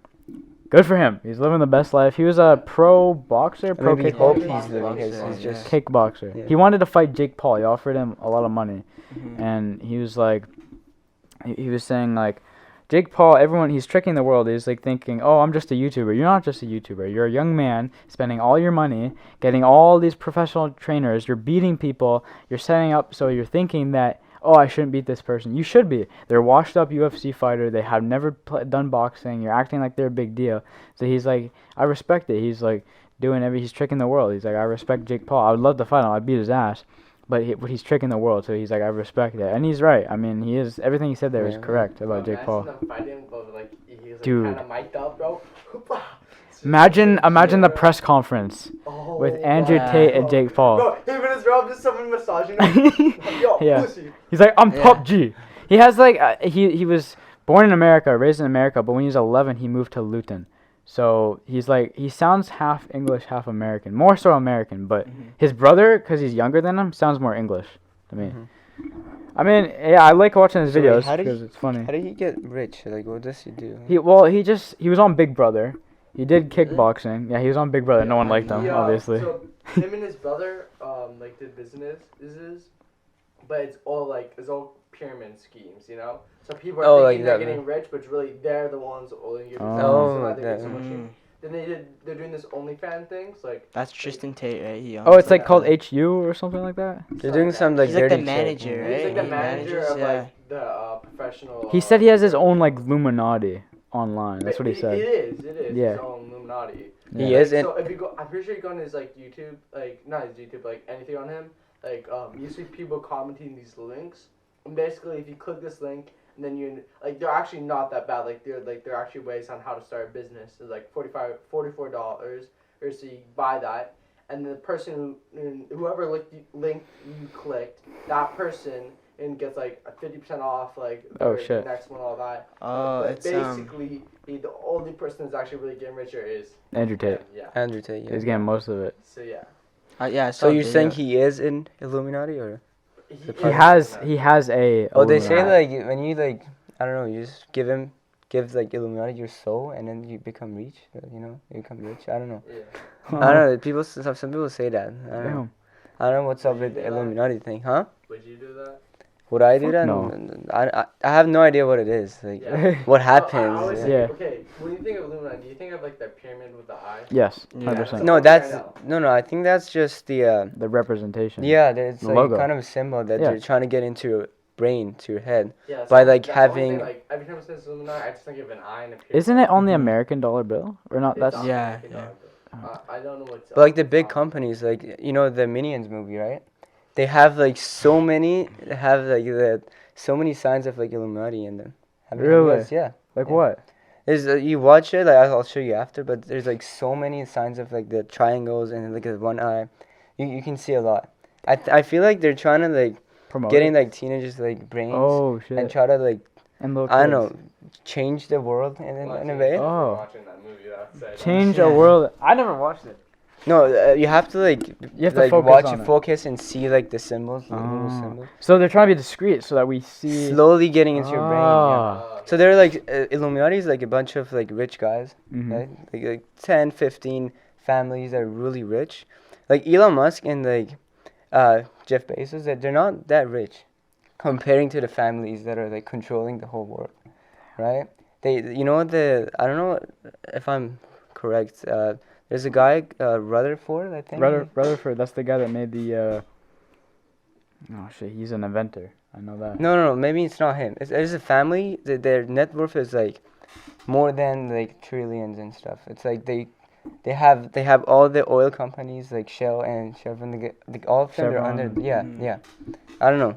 Good for him. He's living the best life. He was a pro boxer, pro Maybe hope kickboxer, he's living because he's Yeah. just. kickboxer. Yeah. He wanted to fight Jake Paul. He offered him a lot of money, Mhm. and he was like, he was saying like, Jake Paul, everyone, he's tricking the world. He's like thinking, oh, I'm just a YouTuber. You're not just a YouTuber. You're a young man spending all your money, getting all these professional trainers. You're beating people. You're setting up, so you're thinking that, oh, I shouldn't beat this person. You should be. They're a washed up UFC fighter. They have never done boxing. You're acting like they're a big deal. So he's like, I respect it. He's like he's tricking the world. He's like, I respect Jake Paul. I would love to fight him. I'd beat his ass. But he's tricking the world, so he's like, I respect it, and he's right. I mean, he is everything he said there is Yeah. correct about Jake Paul. Them fighting, but like he was like Dude. kind of mic'd up, bro. Imagine the press conference Oh, with Andrew yeah. Tate and Jake Paul. Bro, him and his bro just someone massaging him. Yo, Yeah. pussy. He's like, I'm Yeah. PUBG. He has like he was born in America, raised in America, but when he was 11, he moved to Luton. So he's like he sounds half English, half American, more so American. But Mhm. his brother, because he's younger than him, sounds more English to me. Mhm. I mean, yeah, I like watching his So wait, videos how did because it's funny. How did he get rich? Like, what does he do? He was on Big Brother. He did kickboxing. Yeah, he was on Big Brother. No one liked him, Yeah, obviously. So him and his brother like did businesses, but it's all pyramid schemes, you know. So people are Oh, like thinking they're that, getting rich, but it's really they're the ones only giving Oh. Oh, so why like they that. get so much Mm. shit. Then they're doing this OnlyFans things like That's Tristan Tate, right? He Oh, it's owns like that. called HU or something like that. They're doing some like He's like dirty the shit. manager, right? he's like the He manager manages, of yeah. like the professional. He said he has his own like Illuminati online. That's what he It said. is. Yeah. His own Illuminati. He Yeah. is, and So if you go, I'm pretty sure you go on his like YouTube, like not his YouTube, like anything on him, like you see people commenting these links, and basically if you click this link, and then you like they're actually not that bad, like they're actually ways on how to start a business. It's like $44, or so you buy that, and the person whoever link you clicked, that person and gets like a 50% off, like Oh, the shit. next one, all that. Oh, But it's basically the only person that's actually really getting richer is Andrew Tate. him, yeah. Andrew Tate. He's Yeah. getting most of it. So yeah. yeah. I So saw a you're saying video. he is in Illuminati, or? He has a. Oh, they say Illuminati. like when you like I don't know, you just give like Illuminati your soul, and then you become rich. You know, you become rich. I don't know. Yeah. I don't know. People, some people say that. I don't know. Damn. I don't know what's up Would you with the do that? Illuminati thing, huh? Would you do that? Would I do Fuck that? no. I have no idea what it is. Like, Yeah. what I happens? always yeah. think, Yeah. okay, when you think of Illuminati, do you think of like the pyramid with the eye? Yes, Yeah. 100%. No, Okay, that's I know. no. I think that's just the. The representation. Yeah, it's The like logo. kind of a symbol that Yeah. they're trying to get into your brain, to your head. Yeah. By, like, that's the only having- thing, like every time it says Illuminati, I just think of an eye and a pyramid. Isn't it on the Mhm. American dollar bill or not? It's That's on Yeah, American yeah. dollar bill. I don't know what's. But like the big companies, like you know the Minions movie, right? They have like so many, so many signs of like Illuminati in them. Have you Really? guys- Yeah. like Yeah. what? There's you watch it, like I'll show you after, but there's like so many signs of like the triangles and like the one eye. You can see a lot. I feel like they're trying to like Promote getting it? like teenagers like brains Oh shit. and try to like And little I don't kids. know change the world in a way. Oh. Watching that movie, that's it. Change Yeah. a world. I never watched it. No, you have to like You have to like focus watch on it, it. focus and see like the symbols, the little Oh. symbols. So they're trying to be discreet so that we see. Slowly getting into your brain. Yeah. Ah. So they're like Illuminati is like a bunch of like rich guys, Mhm. right? Like 10, 15 families that are really rich. Like Elon Musk and like Jeff Bezos, they're not that rich comparing to the families that are like controlling the whole world, right? They, you know, I don't know if I'm correct. There's a guy, Rutherford, I think. Rutherford, that's the guy that made the. Oh shit, he's an inventor. I know that. No, maybe it's not him. There's a family that their net worth is like more than like trillions and stuff. It's like they have all the oil companies like Shell and Chevron. All of them are under. Chevron. Yeah, Mm. yeah. I don't know.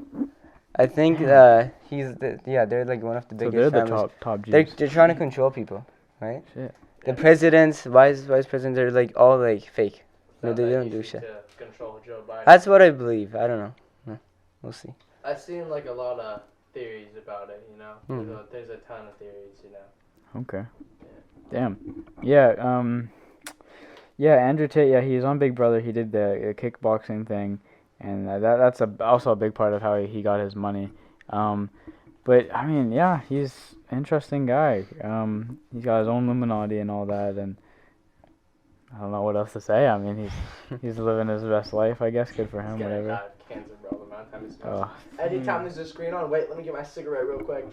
I think they're like one of the So biggest they're the families. top They're G's. trying to control people, right? Shit. The presidents, vice presidents, they're like all like fake. No, they don't do shit. To control Joe Biden. That's what I believe. I don't know. We'll see. I've seen like a lot of theories about it. You know, Hmm. there's a ton of theories. You know. Okay. Damn. Yeah. Yeah. Andrew Tate. Yeah, he's on Big Brother. He did the kickboxing thing, and that's also a big part of how he got his money. But I mean, yeah, he's an interesting guy. He's got his own Illuminati and all that, and I don't know what else to say. I mean, he's living his best life, I guess. Good for him, whatever. Cancer, bro. The amount of time he smokes. Oh. Anytime there's a screen on, wait, let me get my cigarette real quick.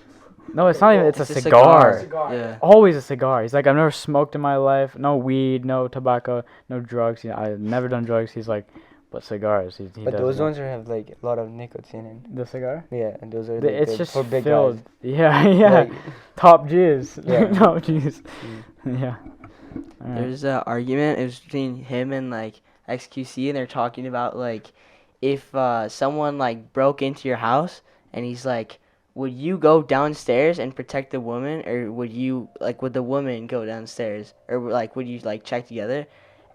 No, it's not even. It's a a cigar. Yeah. Always a cigar. He's like, I've never smoked in my life. No weed, no tobacco, no drugs. You know, I've never done drugs. He's like, but cigars. He But does those that. ones have like a lot of nicotine in. The cigar? Yeah, and those are It's like, just for big filled. guys. Yeah, yeah. Like, Top G's. Yeah. Top G's. Yeah. Alright. There's an argument. It was between him and like XQC, and they're talking about like if someone like broke into your house, and he's like, would you go downstairs and protect the woman, or would the woman go downstairs, or like would you like check together?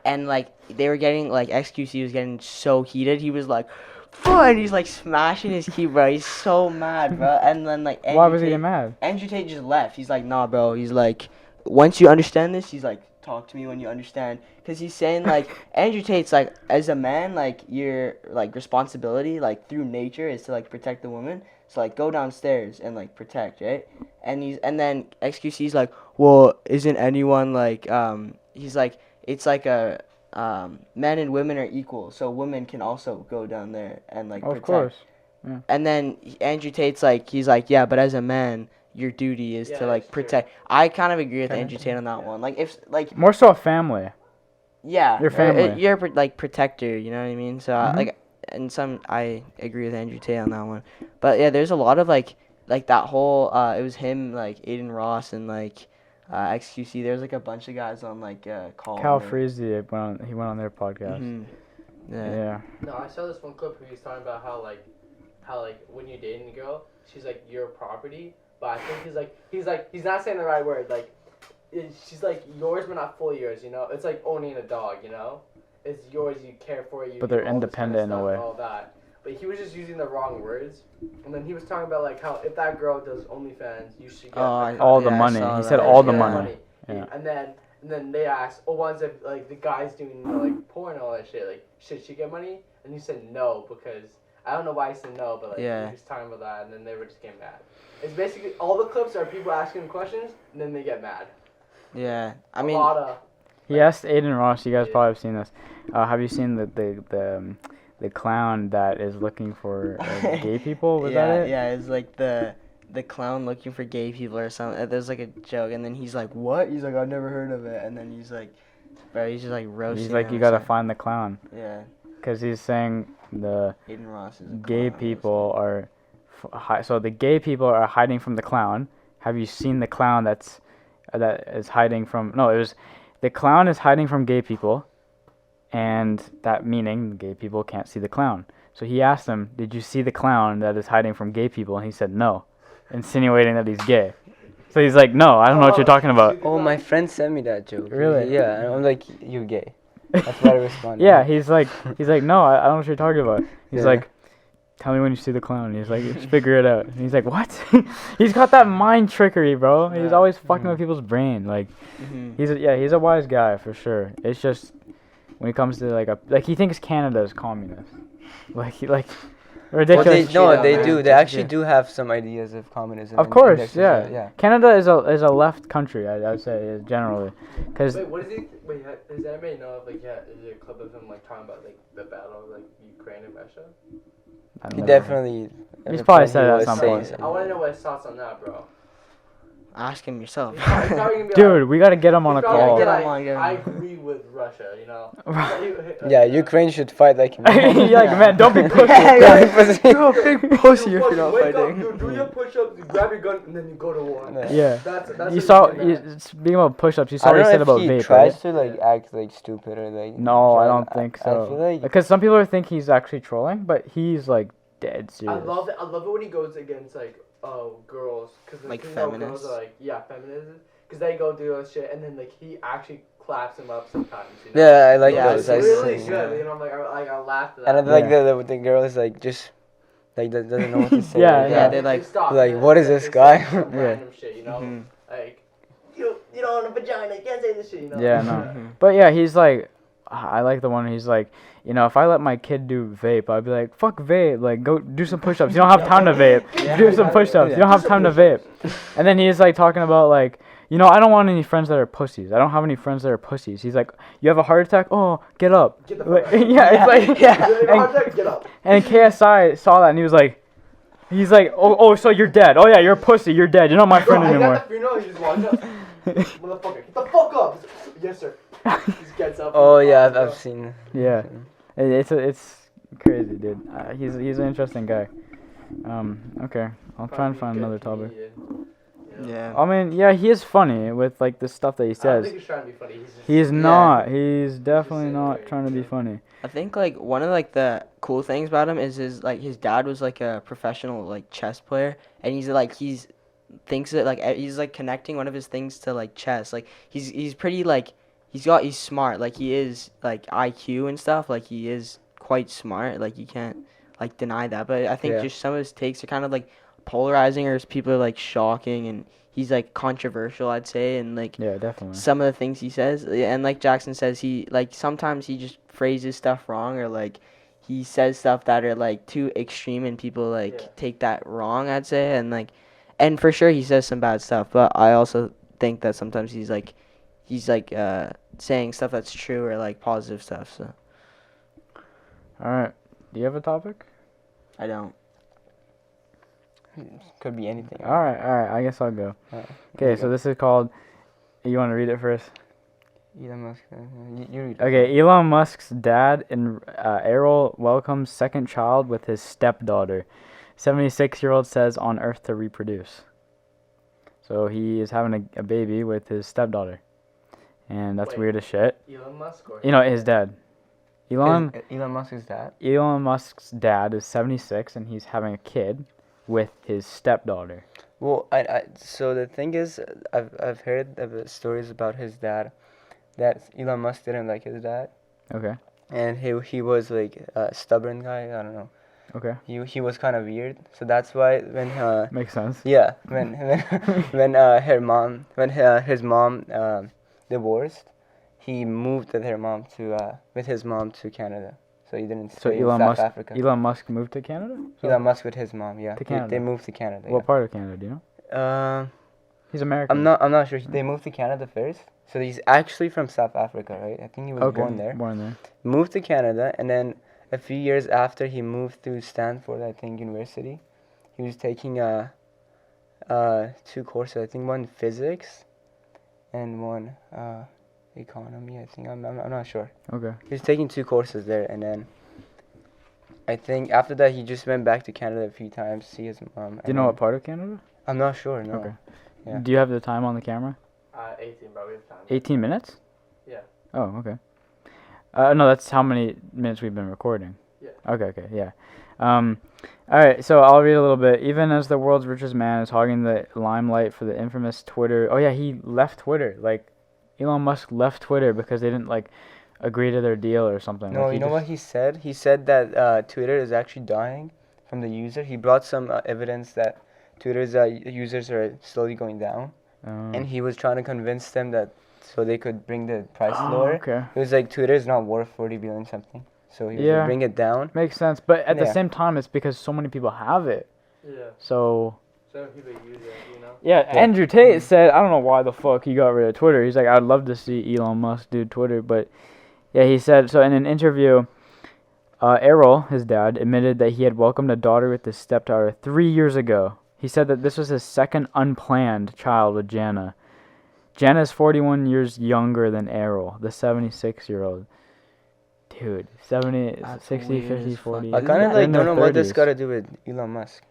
And like they were getting like XQC was getting so heated. He was like, "Fuck!" And he's like smashing his key, bro. He's so mad, bro. And then like Why was he getting mad? Andrew Tate just left. He's like, nah, bro. He's like, once you understand this, he's like, talk to me when you understand. Because he's saying, like, Andrew Tate's like, as a man, like, your, like, responsibility, like, through nature is to, like, protect the woman. So, like, go downstairs and, like, protect, right? And then XQC's like, well, isn't anyone, like, he's like, it's like a, men and women are equal. So women can also go down there and, like, protect. Of course. Yeah. And then Andrew Tate's like, he's like, yeah, but as a man, your duty is to like protect. I kind of agree with Andrew Tate on that one. Like if like More so a family. yeah, Your family. you're like protector. You know what I mean? So Mhm. like, and some I agree with Andrew Tate on that one. But yeah, there's a lot of like that whole it was him like Aiden Ross and like XQC. There's like a bunch of guys on like call. Cal Freezy went on their podcast. Mhm. Yeah. No, I saw this one clip where he was talking about how when you're dating a girl, she's like your property. But I think he's not saying the right word. Like, she's like yours, but not fully yours. You know, it's like owning a dog. You know, it's yours. You care for it. You But do they're all this kind of independent in a stuff way. and all that. But he was just using the wrong words. And then he was talking about like how if that girl does OnlyFans, you should get all the I money. saw He that. said all the Yeah, money. Yeah. And then they asked, once if like the guy's doing like porn and all that shit, like should she get money? And he said no because I don't know why he said no, but like Yeah. he was talking about that, and then they were just getting mad. It's basically all the clips are people asking him questions, and then they get mad. Yeah, I A mean, lot of He asked Aiden Ross. You guys probably have seen this. Have you seen the clown that is looking for gay people? Was yeah, that it? yeah, it's like the clown looking for gay people or something. There's like a joke, and then he's like, "What?" He's like, "I've never heard of it," and then he's like, "Bro, he's just like roasting." He's like, him you or gotta something. find the clown, Yeah, because he's saying the Aiden Ross is a gay clown, people are, so the gay people are hiding from the clown. Have you seen the clown that is hiding from? No, it was the clown is hiding from gay people, and that meaning gay people can't see the clown. So he asked him, "Did you see the clown that is hiding from gay people?" And he said no, insinuating that he's gay. So he's like, "No, I don't know what you're talking about." Oh, my friend sent me that joke. Really? Yeah, and I'm like, you gay. That's what I responded. Yeah, he's like, no, I don't know what you're talking about. He's Yeah. like, tell me when you see the clown. He's like, just figure it out. And he's like, what? He's got that mind trickery, bro. He's Yeah. always fucking with people's brain. Like, he's a wise guy for sure. It's just when it comes to like he thinks Canada is communist. Well, ridiculous. they man. do. They actually do have some ideas of communism. Of and course, indexes, yeah. Canada is a left country, I'd say generally, because wait, what is he? Wait, does anybody know if is there a clip of him like talking about like the battle of like Ukraine and Russia? He definitely. He's probably he said it at was some saying point. something. I want to know what his thoughts on that, bro. Ask him yourself. He's probably gonna be dude, we gotta get him on a he's probably gonna call. be Get him like, on, get him I on. agree with Russia, you know. Yeah, Ukraine should fight like him. You're like, man, don't be pussy. Yeah, pussy. You're a big pussy if you're not wake up, fighting. you do your push-ups, you grab your gun, and then you go to war. Yeah. That's You what saw, he's getting at. speaking about push-ups, you I saw what don't he said know about if he vape, tries right? to like act like stupid or like. No, I try- don't think so. I feel like Because some people think he's actually trolling, but he's like dead I serious. love it when he goes against like girls, cause Like girls feminists? are like feminists, cause they go do that shit, and then like he actually claps him up sometimes. You know? Yeah, I like Yeah, those. it's I really see, good. yeah. You know, I'm like I laughed at that. And I like Yeah. the girl is like just like doesn't know what to say. Yeah, like, yeah, they like- stop, like, man. what is They this say guy? some Yeah. random shit, you know, Mhm. like you don't own a vagina, you can't say this shit, you know. Yeah, no. Mhm. But yeah, he's like, I like the one he's like, you know, if I let my kid do vape, I'd be like, fuck vape, like go do some push-ups. You don't have time to vape. Do some push-ups. You don't have time to vape. And then he's like talking about like, you know, I don't want any friends that are pussies. I don't have any friends that are pussies. He's like, you have a heart attack? Oh, get up. Get the Like, fuck up. yeah, it's like, yeah. Get up. And KSI saw that and he was like, oh, so you're dead. Oh yeah, you're a pussy. You're dead. You're not my friend I anymore. got the funeral. He just walked up. Motherfucker, get the fuck up. Yes, sir. He just gets up. Oh yeah, I've seen. Yeah, it's crazy, dude. He's an interesting guy. Okay, I'll try and find another topic. Yeah. I mean, yeah, he is funny with like the stuff that he I don't says. think he's trying to be funny. He's not. He's definitely not trying to be funny. I think like one of like the cool things about him is his dad was like a professional like chess player, and he's thinks that like he's like connecting one of his things to like chess. Like he's pretty like he's smart. Like he is like IQ and stuff. Like he is quite smart. Like you can't like deny that. But I think just some of his takes are kind of like polarizing, or people are like shocking, and he's like controversial, I'd say, and like Yeah, definitely. some of the things he says, and like Jackson says, he like sometimes he just phrases stuff wrong, or like he says stuff that are like too extreme and people like take that wrong, I'd say, and like and for sure he says some bad stuff, but I also think that sometimes he's saying stuff that's true, or like positive stuff. So All right. Do you have a topic? I don't. Could be anything. All right. I guess I'll go. Alright, Okay, you so go. this is called. You want to read it first? Elon Musk. You read it. Okay, Elon Musk's dad and Errol welcomes second child with his stepdaughter. 76-year-old says on Earth to reproduce. So he is having a baby with his stepdaughter, and that's Wait. weird as shit. Elon Musk or You know, his dad. Elon Elon Musk's dad. Elon Musk's dad is 76, and he's having a kid with his stepdaughter. Well, so the thing is, I've heard of stories about his dad, that Elon Musk didn't like his dad, Okay. and he was like a stubborn guy. I don't know. Okay. He was kind of weird. So that's why when Makes sense. yeah when his mom divorced, he moved with his mom to Canada. So he didn't So stay in South Africa. Elon Musk moved to Canada? Elon Musk with his mom, yeah. To Canada. They moved to Canada. What part of Canada, do you know? Yeah. He's American. I'm not sure. They moved to Canada first. So he's actually from South Africa, right? I think he was born there. Born there. Moved to Canada, and then a few years after he moved to Stanford, I think, University, he was taking two courses. I think one physics and one economy. I think I'm not sure. Okay. He was taking two courses there, and then I think after that he just went back to Canada a few times to see his mom. Do you know what part of Canada? I'm not sure. No. Okay. Yeah. Do you have the time on the camera? 18, bro. We have time. 18 minutes? Yeah. Oh, okay. No, that's how many minutes we've been recording. Yeah. Okay, yeah. All right, so I'll read a little bit. Even as the world's richest man is hogging the limelight for the infamous Twitter. Oh yeah, he left Twitter. Like, Elon Musk left Twitter because they didn't like agree to their deal or something. No, like, you know what he said? He said that Twitter is actually dying from the user. He brought some evidence that Twitter's users are slowly going down, and he was trying to convince them that so they could bring the price lower. Okay. It was like Twitter is not worth 40 billion something, so he was like, bring it down. Makes sense, but at the Yeah. same time, it's because so many people have it. Yeah. So. So people use it, you know. Yeah, Andrew Tate said, I don't know why the fuck he got rid of Twitter. He's like, I'd love to see Elon Musk do Twitter, but yeah, he said, so in an interview, Errol, his dad, admitted that he had welcomed a daughter with his stepdaughter 3 years ago. He said that this was his second unplanned child with Jana. Jana is 41 years younger than Errol, the 76-year-old. Dude, 70, That's 60, weird 50, as 40. fuck. I kind of They're in like don't their know what this 30s. got to do with Elon Musk.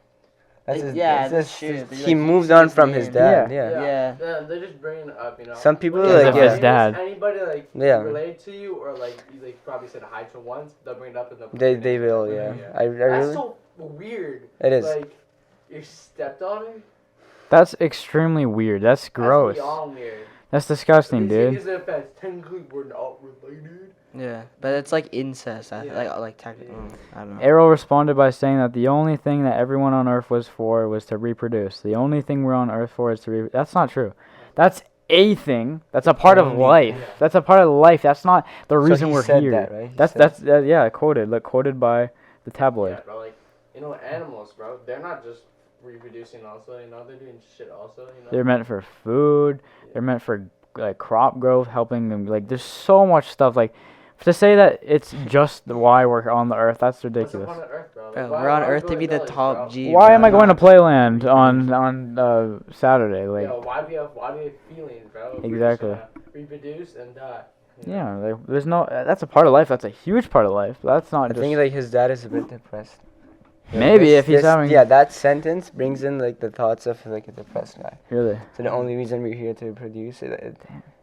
That's his, Yeah, that's that's just- true. he Like, moved he's on his from his name. dad. Yeah. Yeah. Yeah. They're just bringing it up, you know. Some people Because like of his dad. Anybody like Yeah. related to you or like you like probably said hi to once, they'll bring it up and they'll. They will, yeah. I That's really. so weird. It is. Like your stepdaughter. That's extremely weird. That's gross. That's beyond weird. That's disgusting, dude. Is an offense. Technically, we're not related. Yeah, but it's like incest. Yeah. Like technically, I don't know. Errol responded by saying that the only thing that everyone on Earth was for was to reproduce. The only thing we're on Earth for is to That's not true. That's a thing. That's a part of Only life. thing. That's a part of life. That's not the reason he we're said here. that, right? He That's said- yeah, quoted by the tabloid. Yeah, bro. Like, animals, bro. They're not just reproducing. Also, they're doing shit. Also, They're meant for food. They're meant for like crop growth, helping them. Like, there's so much stuff. Like, to say that it's just why we're on the earth, that's What's the ridiculous. point of Earth, bro? Bro, Why- we're on why are we Earth to building be the buildings, top bro? G. Why am I bro. going to Playland on Saturday? Like, Yo, why do we have feelings, bro? If we're just Exactly. gonna reproduce and die. yeah, like, there's no. That's a part of life. That's a huge part of life. That's not I just. think like his dad is a bit depressed. Maybe if he's having. Yeah, that sentence brings in like the thoughts of like a depressed guy. Really. So the only reason we're here to produce it.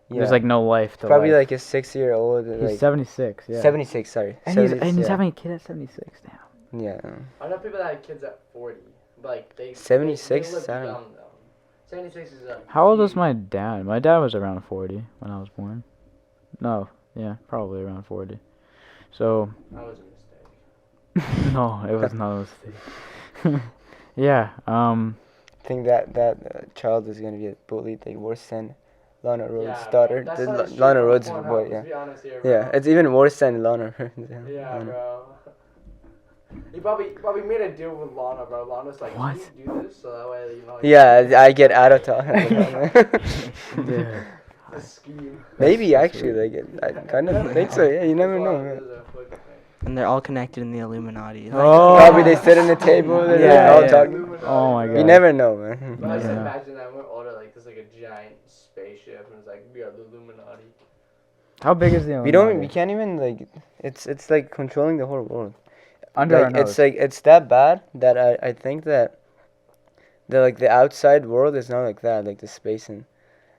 Yeah. There's like no life to Probably life. like a 6-year-old. He's Like 76. Yeah. 76. Sorry. And 70, he's yeah. having a kid at 76. Damn. Yeah. I know people that had kids at 40. But, like, they 76, they live I don't- young, though. 76 is a How old was huge- my dad? My dad was around 40 when I was born. No, yeah, probably around 40. So, That was a mistake. no, it was not a mistake. Yeah, I think that child is gonna get bullied like worse than Lana Rhodes' Yeah, daughter. that's The not a straight Lana from Rhodes' Pornhub, boy. let's Yeah. be honest here, bro. Yeah, it's even worse than Lana. Yeah, bro. He probably made a deal with Lana, bro. Lana's like, What? can you do this so that way, Yeah, I get out of town. yeah. The scheme. Maybe That's actually, like I kind of think so. Yeah, you never know. Man. And they're all connected in the Illuminati. Oh. Probably they sit on the table. They're Yeah, all yeah. talking. Oh my god. You never know, man. But I just Yeah. imagine that we're older, like there's like a giant spaceship, and it's like we are the Illuminati. How big is the We don't. We can't even like. It's like controlling the whole world. Under our Like nose. it's like it's that bad that I think that like the outside world is not like that, like the space, and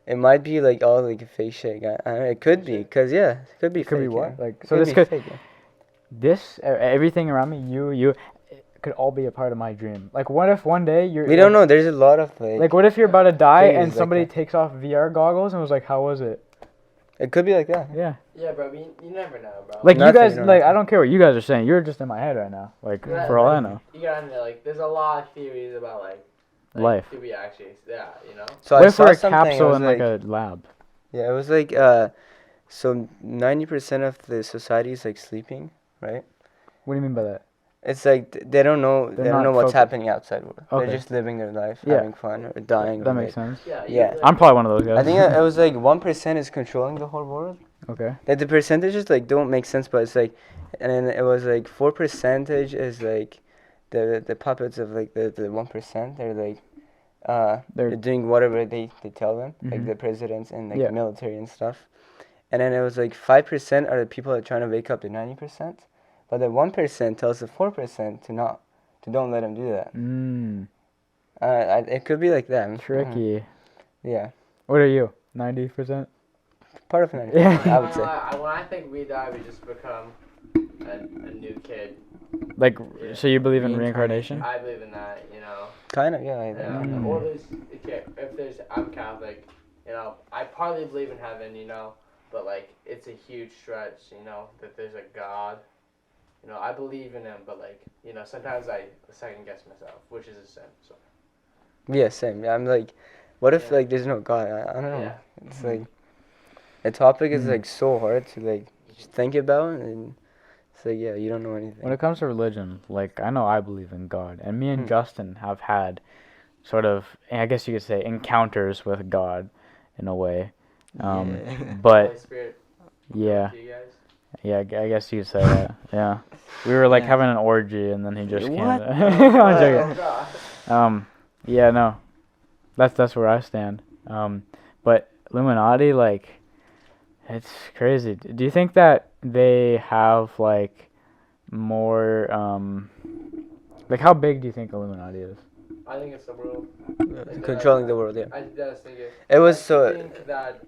it might be like all like a fake shit. It could be, cause yeah, it could be. It could be fake, what? yeah. Like, so Could this be could fake, yeah. everything around me, you it could all be a part of my dream. Like, what if one day you're We don't know. There's a lot of Like, what if you're about to die Things and like somebody that. takes off VR goggles and was like, "How was it?" It could be like that. Yeah. Yeah, bro. You never know, bro. Like, Nothing, you guys, you don't like, know. I don't care what you guys are saying. You're just in my head right now. Like, Yeah, for all I like, know. You gotta know, like, there's a lot of theories about like Life. Do we actually? Yeah, So What I if saw we're a something. it capsule was in like a lab? Yeah, it was like so 90% of the society is like sleeping, right? What do you mean by that? It's like they don't know They're they don't not know what's focused. happening outside world. Okay. They're just living their life, Yeah. having fun or dying. That or makes like- sense. Yeah. I'm probably one of those guys. I think it was like 1% is controlling the whole world. Okay. Like the percentages like don't make sense, but it's like, and then it was like 4% is like the puppets of like the 1%. They're like they're doing whatever they tell them, like Mhm. the presidents and like Yeah. the military and stuff. And then it was like 5% are the people that are trying to wake up the 90%, but the 1% tells the 4% to don't let them do that. It could be like that. Tricky. Yeah, What are you? 90%? part of it. Yeah. I would say. When I think we die, we just become a new kid. Like, Yeah. so you believe in Reincarnation? reincarnation? I believe in that, Kind of, yeah. Yeah. Mm. Or I'm Catholic, I partly believe in heaven, but like it's a huge stretch, that there's a God. I believe in him, but like, sometimes I second guess myself, which is a sin. So Yeah, same. Yeah, I'm like, what if Yeah. like there's no God? I don't know. yeah. It's like the topic is Mm. like so hard to like just think about, and it's like yeah, you don't know anything. When it comes to religion, like, I know I believe in God, and me and Hmm. Justin have had sort of, I guess you could say, encounters with God in a way. Yeah. But Holy Spirit. yeah, To you guys. yeah, I guess you could say that. Yeah, we were like Yeah. having an orgy, and then he just came. What? I'm Oh, joking. God. Yeah, no, that's where I stand. But Illuminati, like, it's crazy. Do you think that they have like more like, how big do you think Illuminati is? I think it's the world. Controlling the world, yeah. I just think it. It was I so. think that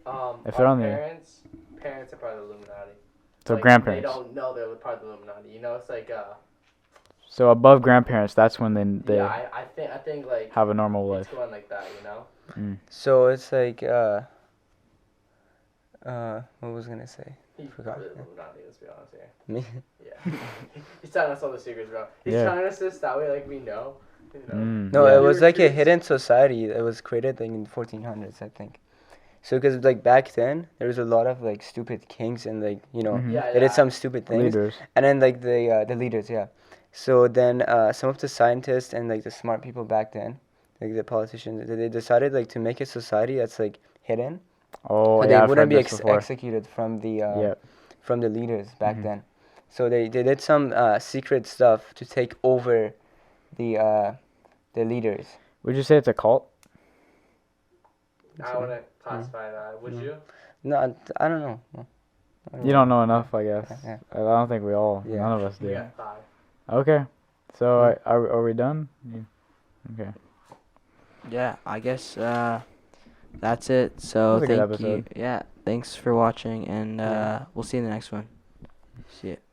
If they're our on the- parents are part of the Illuminati. So Like, grandparents. They don't know they're part of the Illuminati. It's like So above grandparents, that's when they yeah. I think like have a normal it's life. going like that. So it's like what was I gonna say? He's Forgot. part of the Illuminati. Let's be honest here. Me. Yeah. He's telling us all the secrets, bro. He's Yeah. telling us this that way, like we know. No, yeah. it was like a Retreats. hidden society. It was created like in 1400s, I think. So, because like back then, there was a lot of like stupid kings and like Mhm. Yeah, they yeah. did some stupid things, Leaders. and then like the leaders, yeah. So then some of the scientists and like the smart people back then, like the politicians, they decided like to make a society that's like hidden, Oh, so they yeah, I've wouldn't heard be this before. executed Yeah. from the leaders back Mhm. then. So they did some secret stuff to take over the leaders. Would you say it's a cult? I wouldn't classify that. Would Mm. you? No, I don't know. No, I You don't know enough, I guess. Yeah. I don't think we all, Yeah. none of us You do. got 5. Okay. So, Mm. are we done? Okay. Yeah, I guess that's it. So That was a good thank you. episode. Yeah, thanks for watching, and Yeah. we'll see you in the next one. See ya.